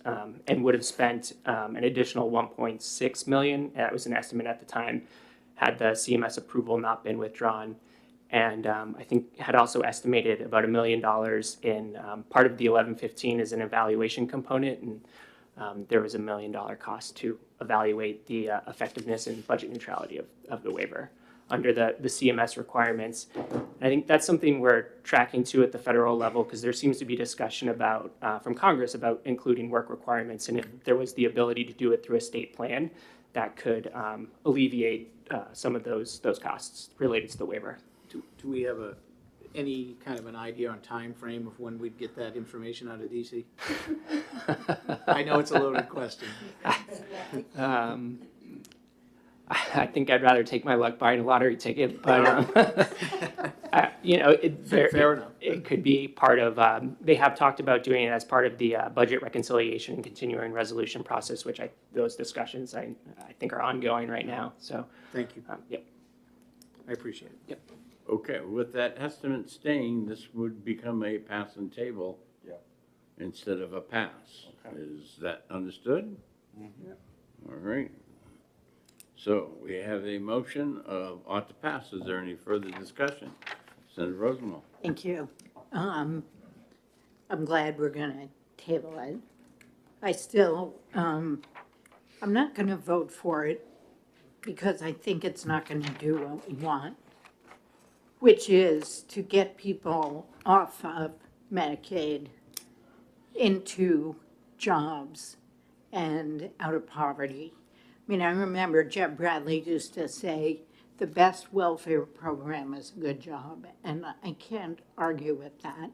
and would have spent an additional $1.6 million. That was an estimate at the time, had the CMS approval not been withdrawn. And I think had also estimated about $1 million in part of the 1115 as an evaluation component, and there was $1 million cost to evaluate the effectiveness and budget neutrality of the waiver under the CMS requirements. And I think that's something we're tracking to at the federal level, because there seems to be discussion about, from Congress, about including work requirements, and if there was the ability to do it through a state plan, that could alleviate some of those costs related to the waiver. Do we have any kind of an idea on time frame of when we'd get that information out of DC? I know it's a loaded question. I think I'd rather take my luck buying a lottery ticket, but you know, Fair enough. It could be part of. They have talked about doing it as part of the budget reconciliation and continuing resolution process, which those discussions I think are ongoing right now. So thank you. Yep. I appreciate it. Yep. Okay, with that estimate staying, this would become a pass and table instead of a pass. Is that understood? All right. So we have a motion of ought to pass. Is there any further discussion? Senator Rosenwald. Thank you. I'm glad we're going to table it. I still, I'm not going to vote for it because I think it's not going to do what we want, which is to get people off of Medicaid into jobs and out of poverty. I mean, I remember Jeb Bradley used to say, the best welfare program is a good job, and I can't argue with that.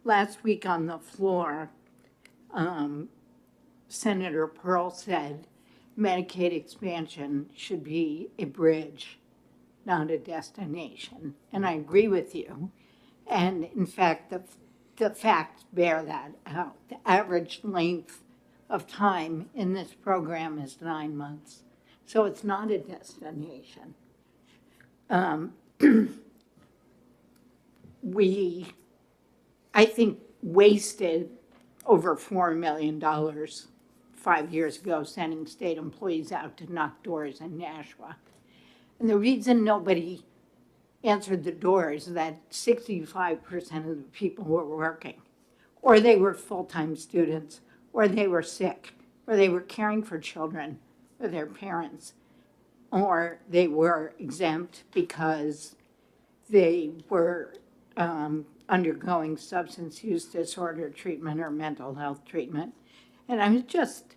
Last week on the floor, Senator Pearl said Medicaid expansion should be a bridge, not a destination, and I agree with you. And in fact, the facts bear that out. The average length of time in this program is 9 months. So it's not a destination. We, I think, wasted over $4 million 5 years ago sending state employees out to knock doors in Nashua. And the reason nobody answered the door is that 65% of the people were working, or they were full-time students, or they were sick, or they were caring for children or their parents, or they were exempt because they were undergoing substance use disorder treatment or mental health treatment. And I would just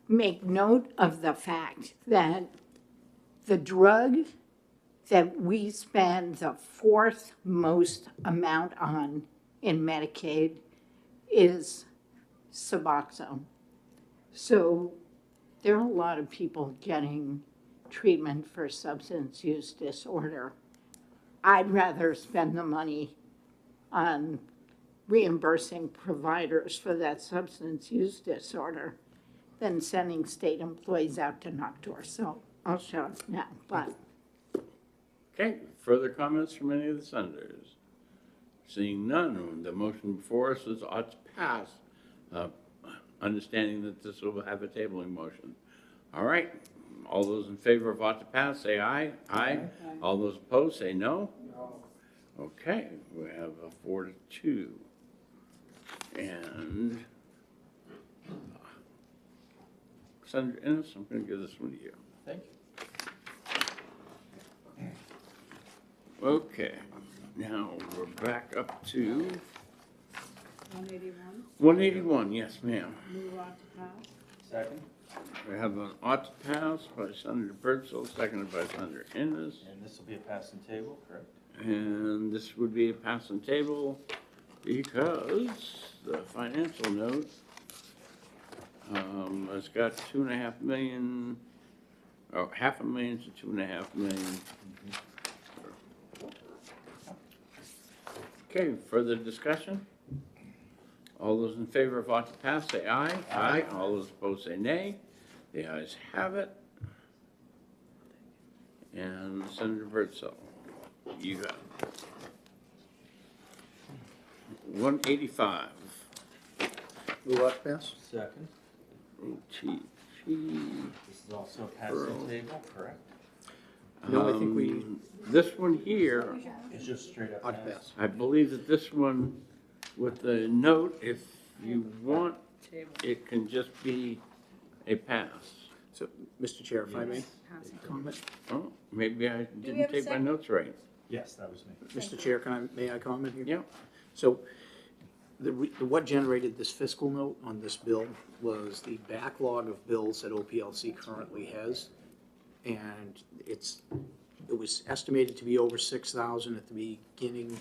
make note of the fact that the drug that we spend the fourth most amount on in Medicaid is Suboxone. So there are a lot of people getting treatment for substance use disorder. I'd rather spend the money on reimbursing providers for that substance use disorder than sending state employees out to knock doors. So I'll shut up now, but. Okay, further comments from any of the senators? Seeing none, the motion before us is ought to pass, understanding that this will have a tabling motion. All right, all those in favor of ought to pass, say aye. Aye. All those opposed, say no. Okay, we have a 4-2. And Senator Ennis, I'm going to give this one to you. Thank you. Okay, now we're back up to 181, 181. Yes, ma'am. move on to pass. Second. We have an ought to pass by Senator Birdsall, seconded by Senator Ennis. And this will be a passing table, correct? And this would be a passing table because the financial note has got 2.5 million, or $500,000 to 2.5 million. Okay, further discussion? All those in favor of ought to pass, say aye. Aye. All those opposed, say nay. The ayes have it. And Senator Birdsall, you got it. 185. Move on to pass. Second. OTG. This is also a passing table, correct? No, I think we. This one here, It's just straight up Ought to pass. pass. I believe that this one, with the note, if you want, it can just be a pass. So, Mr. Chair, if I may comment? Oh, maybe I we didn't have a take my second? notes right. Yes, that was me. Mr. Chair, may I comment here? Yeah. So, what generated this fiscal note on this bill was the backlog of bills that OPLC currently has. And it was estimated to be over 6,000 at the beginning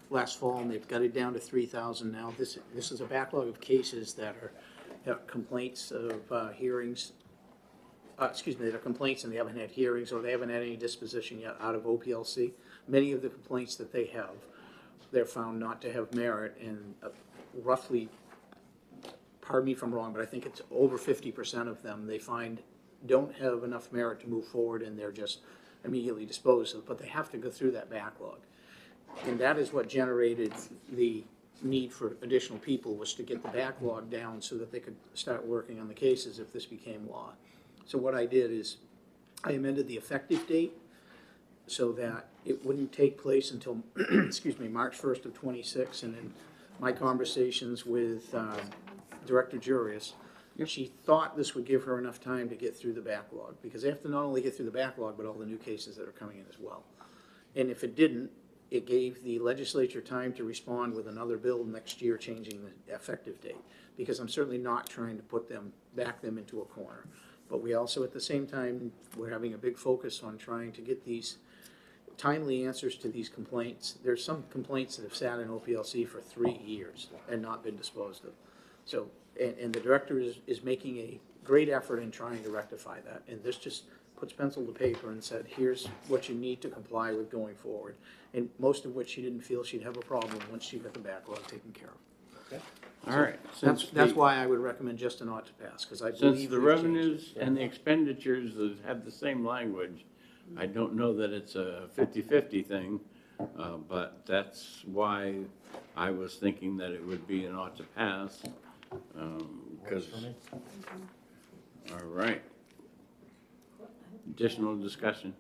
last fall, and they've got it down to 3,000 now. This is a backlog of cases that have complaints of hearings, that are complaints and they haven't had hearings, or they haven't had any disposition yet out of OPLC. Many of the complaints that they have, they're found not to have merit, and roughly, pardon me if I'm wrong, but I think it's over 50% of them they find don't have enough merit to move forward, and they're just immediately disposed of, but they have to go through that backlog. And that is what generated the need for additional people, was to get the backlog down so that they could start working on the cases if this became law. So what I did is I amended the effective date so that it wouldn't take place until, excuse me, March 1st of 26. And in my conversations with Director Jurius, she thought this would give her enough time to get through the backlog, because they have to not only get through the backlog, but all the new cases that are coming in as well. And if it didn't, it gave the legislature time to respond with another bill next year changing the effective date, because I'm certainly not trying to back them into a corner. But we also, at the same time, we're having a big focus on trying to get these timely answers to these complaints. There's some complaints that have sat in OPLC for 3 years and not been disposed of. So, and the director is making a great effort in trying to rectify that. And this just puts pencil to paper and said, here's what you need to comply with going forward. And most of which she didn't feel she'd have a problem once she got the backlog taken care of. All right. That's why I would recommend just an ought to pass, because I Since believe the we've changed it. revenues and the expenditures have the same language, I don't know that it's a 50-50 thing, but that's why I was thinking that it would be an ought to pass, because, all right. Additional discussion?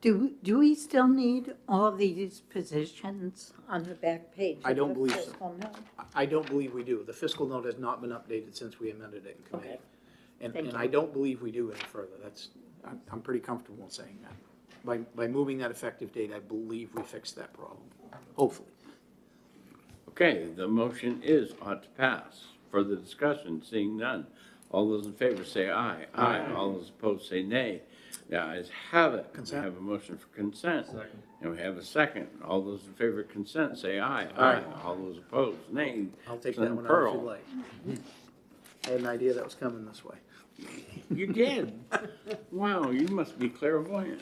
Do we still need all these positions on the back page? I don't of the believe so. fiscal note? I don't believe we do. The fiscal note has not been updated since we amended it in committee. Okay. And Thank I you. don't believe we do any further. I'm pretty comfortable in saying that. By moving that effective date, I believe we fixed that problem, hopefully. Okay, the motion is ought to pass. Further discussion, seeing none. All those in favor say aye. Aye. All those opposed say nay. The ayes have it. Consent. We have a motion for consent. Second. And we have a second. All those in favor of consent say aye. Aye. All those opposed, nay. I'll take that Senator one out if Pearl. you'd like. I had an idea that was coming this way. You did? Wow, you must be clairvoyant.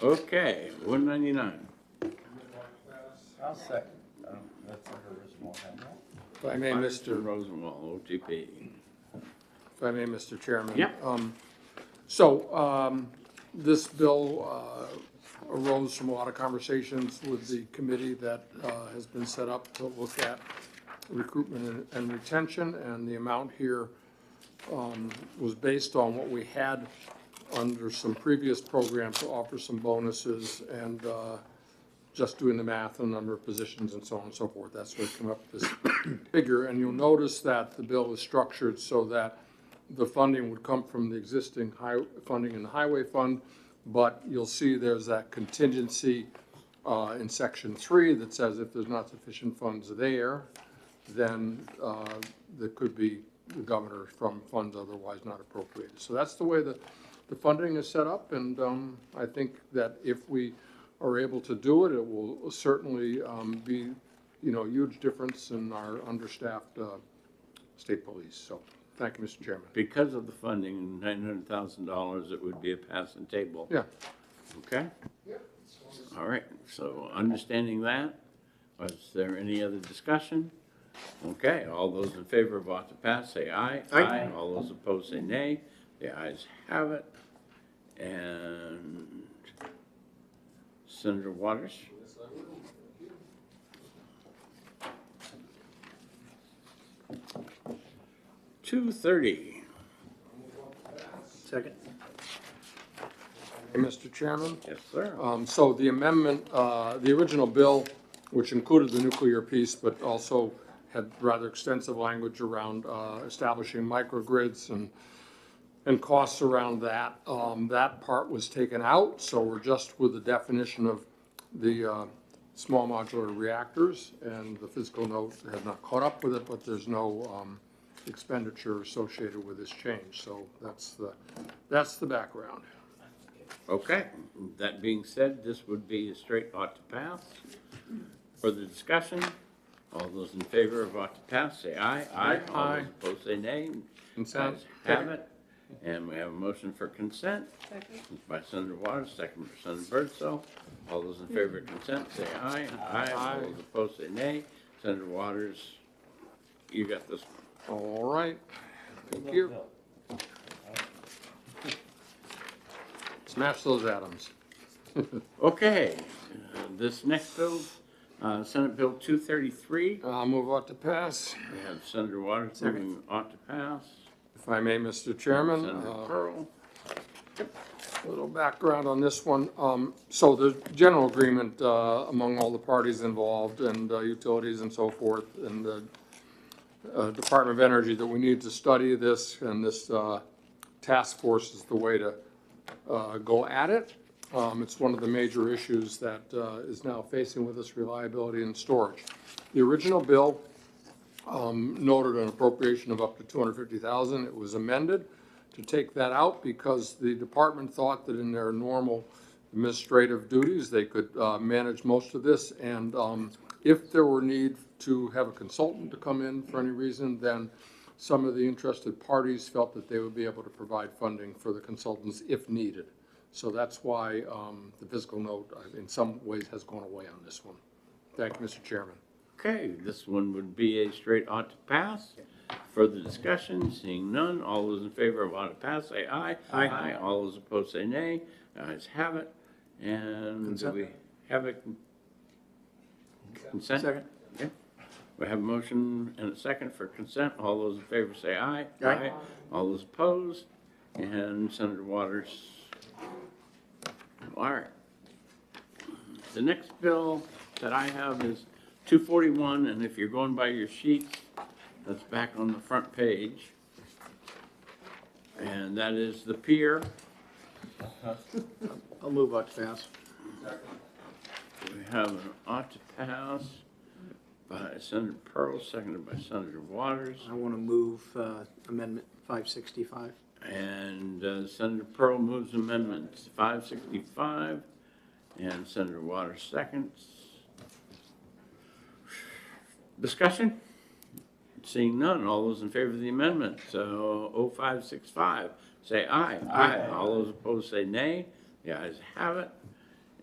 Okay, 199. I'll second. That's our original handout. If I may, Mr. Rosenwald, OTP. If I may, Mr. Chairman. Yep. This bill arose from a lot of conversations with the committee that has been set up to look at recruitment and retention, and the amount here was based on what we had under some previous programs to offer some bonuses, and just doing the math and number of positions and so on and so forth. That's what came up with this figure. And you'll notice that the bill is structured so that the funding would come from the existing funding in the highway fund, but you'll see there's that contingency in section 3 that says if there's not sufficient funds there, then there could be the governor from funds otherwise not appropriated. So that's the way that the funding is set up, and I think that if we are able to do it, it will certainly be, a huge difference in our understaffed state police. So, thank you, Mr. Chairman. Because of the funding, $900,000, it would be a passing table. Yeah. Okay? All right, so understanding that, was there any other discussion? Okay, all those in favor of ought to pass, say aye. Aye. All those opposed, say nay. The ayes have it. And Senator Waters? $230. Second? Hey, Mr. Chairman? Yes, sir. So the amendment, the original bill, which included the nuclear piece, but also had rather extensive language around establishing microgrids and costs around that. That part was taken out, so we're just with the definition of the small modular reactors, and the fiscal note has not caught up with it, but there's no expenditure associated with this change. So that's the background. Okay, that being said, this would be a straight ought to pass. Further discussion? All those in favor of ought to pass, say aye. Aye. All Aye. those opposed, say nay. Consent. Ayes have it. And we have a motion for consent. By Senator Waters, second by Senator Birdsell. All those in favor of consent, say aye. Aye. All those opposed, say nay. Senator Waters, you got this one. All right, thank you. Smash those atoms. Okay, this next bill, Senate Bill 233. I'll move ought to pass. We have Senator Waters moving ought to pass. If I may, Mr. Chairman. Senator Pearl. A little background on this one. So there's general agreement among all the parties involved and utilities and so forth, and the Department of Energy that we need to study this, and this task force is the way to go at it. It's one of the major issues that is now facing with us, reliability and storage. The original bill noted an appropriation of up to $250,000. It was amended to take that out because the department thought that in their normal administrative duties, they could manage most of this. And if there were need to have a consultant to come in for any reason, then some of the interested parties felt that they would be able to provide funding for the consultants if needed. So that's why the fiscal note, in some ways, has gone away on this one. Thank you, Mr. Chairman. Okay, this one would be a straight ought to pass. Further discussion, seeing none, all those in favor of ought to pass, say aye. Aye. All those opposed, say nay. The ayes have it. And do Consent. we have a consent? Second. Okay. We have a motion and a second for consent. All those in favor say aye. Aye. All those opposed, and Senator Waters. All right. The next bill that I have is 241, and if you're going by your sheets, that's back on the front page. And that is the pier. I'll move out to pass. We have an ought to pass by Senator Pearl, seconded by Senator Waters. I want to move Amendment 565. And Senator Pearl moves Amendment 565, and Senator Waters seconds. Discussion? Seeing none, all those in favor of the amendment, 0565, say aye. Aye. All those opposed say nay. The ayes have it.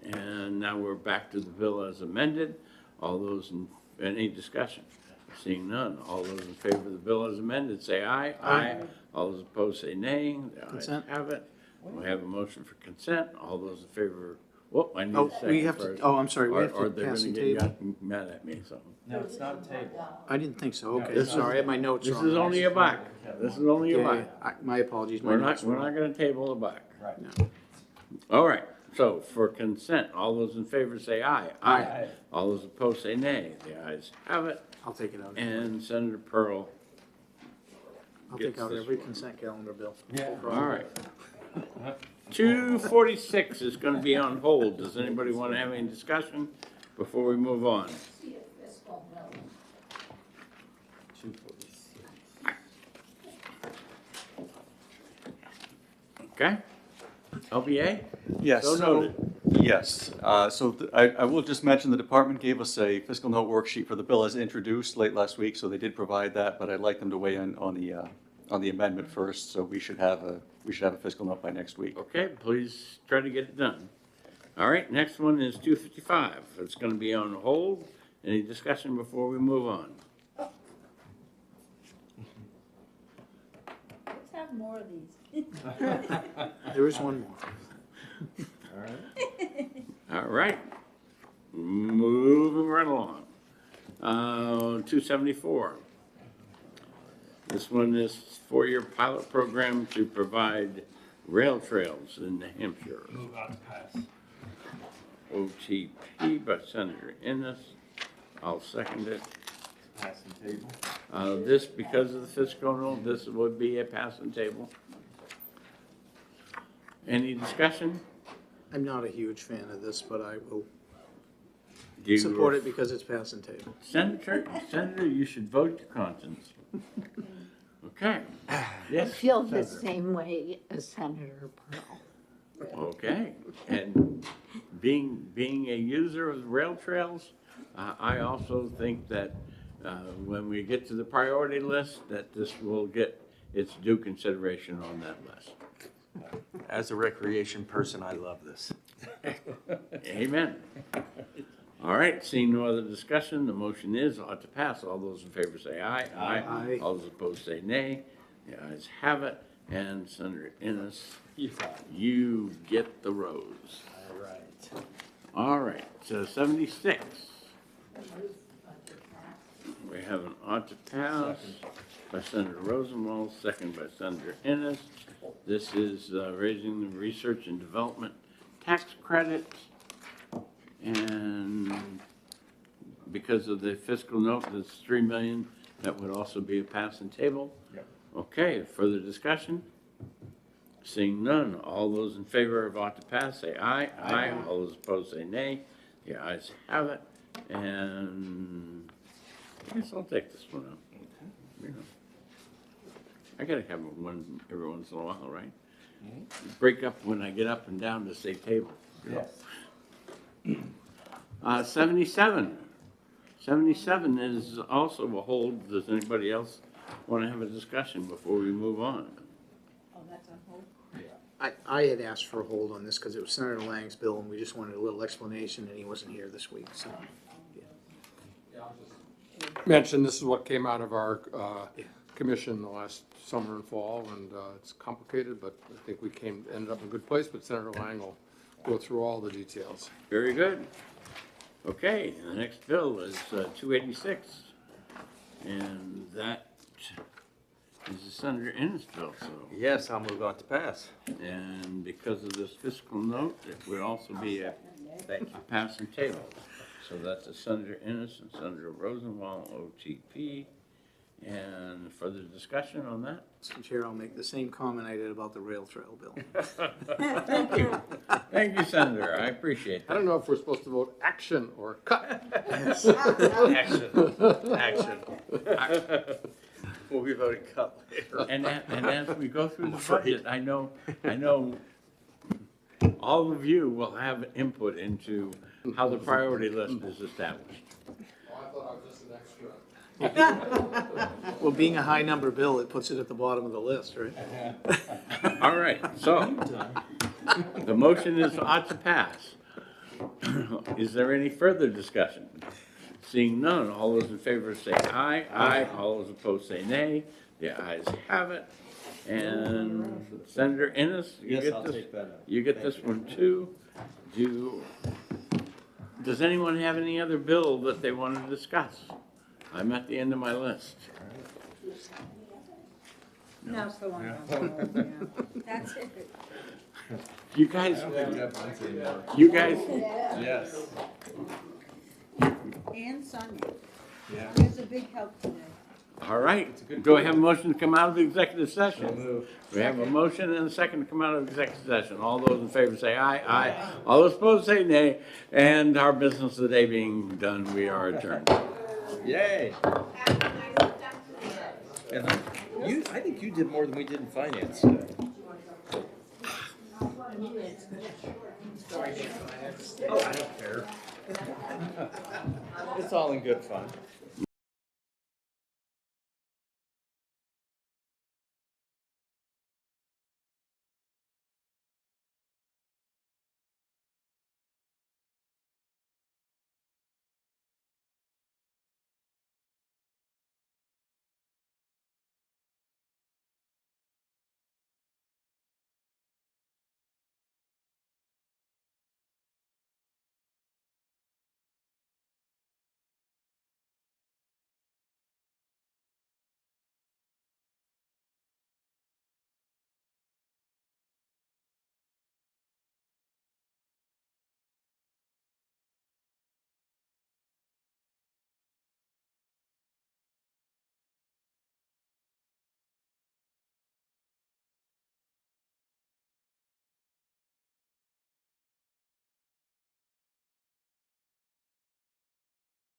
And now we're back to the bill as amended. All those in, any discussion? Seeing none, all those in favor of the bill as amended, say aye. Aye. All those opposed say nay. The ayes Consent. have it. We have a motion for consent. All those in favor, whoop, I need a Oh, second we have first. to, oh, I'm sorry, we Or- have or to they're pass gonna the get table. mad at me, so. No, it's not a table. I didn't think so, okay, This is- sorry, I had my notes This wrong. is only a buck. This is only a Yeah, buck. yeah, my apologies, my We're notes not, were we're not wrong. gonna table a buck. Right. No. All right, so for consent, all those in favor say aye. Aye. All those opposed say nay. The ayes have it. I'll take it out. And Senator Pearl. I'll take gets out this every one. consent calendar bill. All right. 246 is gonna be on hold. Does anybody want to have any discussion before we move on? Okay? LBA? Yes. So noted. Yes. I will just mention the department gave us a fiscal note worksheet for the bill as introduced late last week, so they did provide that, but I'd like them to weigh in on the amendment first, so we should have a fiscal note by next week. Okay, please try to get it done. All right, next one is 255. It's going to be on hold. Any discussion before we move on? Let's have more of these. There is one more. All right, moving right along. 274. This one is four-year pilot program to provide rail trails in New Hampshire. Move out to pass. OTP by Senator Ennis. I'll second it. Pass the table. This, because of the fiscal note, this would be a passing table. Any discussion? I'm not a huge fan of this, but I will Do you support it because it's passing table. Senator, you should vote your conscience. Okay. I Yes. feel the Senator. same way as Senator Pearl. Okay. And being a user of rail trails, I also think that when we get to the priority list, that this will get its due consideration on that list. As a recreation person, I love this. Amen. All right, seeing no other discussion, the motion is ought to pass. All those in favor say aye. Aye. All those opposed say nay. The ayes have it. And Senator Ennis, you get the rose. All right. All right, so 76. We have an ought to pass by Senator Rosenwald, second by Senator Ennis. This is raising the research and development tax credit. And because of the fiscal note, that's $3 million, that would also be a passing table. Okay, further discussion? Seeing none, all those in favor of ought to pass, say aye. Aye. All those opposed say nay. The ayes have it, and I guess I'll take this one up. You know, I gotta have one every once in a while, right? Break up when I get up and down to say table. Yes. 77. 77 is also a hold. Does anybody else want to have a discussion before we move on? Oh, that's on hold? I had asked for a hold on this because it was Senator Lang's bill, and we just wanted a little explanation, and he wasn't here this week, so. Mention, this is what came out of our commission the last summer and fall, and it's complicated, but I think we ended up in a good place, but Senator Lang will go through all the details. Very good. Okay, the next bill is 286, and that is the Senator Ennis bill, so. Yes, I'll move on to pass. And because of this fiscal note, it would also be a pass and table. So that's a Senator Ennis and Senator Rosenwald, OTP. And further discussion on that? Mr. Chair, I'll make the same comment I did about the rail trail bill. Thank you. Thank you, Senator. I appreciate I that. don't know if we're supposed to vote action or cut. Action. We'll be voting cut later. And as we go through the budget, I know all of you will have input into how the priority list is established. I thought I was just an extra. Well, being a high number bill, it puts it at the bottom of the list, right? All right, so the motion is ought to pass. Is there any further discussion? Seeing none, all those in favor say aye. Aye. All those opposed say nay. The ayes have it. And Senator Ennis, you get this? You get this one too. Does anyone have any other bill that they want to discuss? I'm at the end of my list. No, it's the one on hold, yeah. That's it. You guys, Yes. And Sonia. There's a big help today. all right. Do I have a motion to come out of the executive session? We have a motion and a second to come out of executive session. All those in favor say aye. Aye. All those opposed say nay. And our business of the day being done, we are adjourned. Yay. And I think you did more than we did in finance today. Oh, I don't care. It's all in good fun.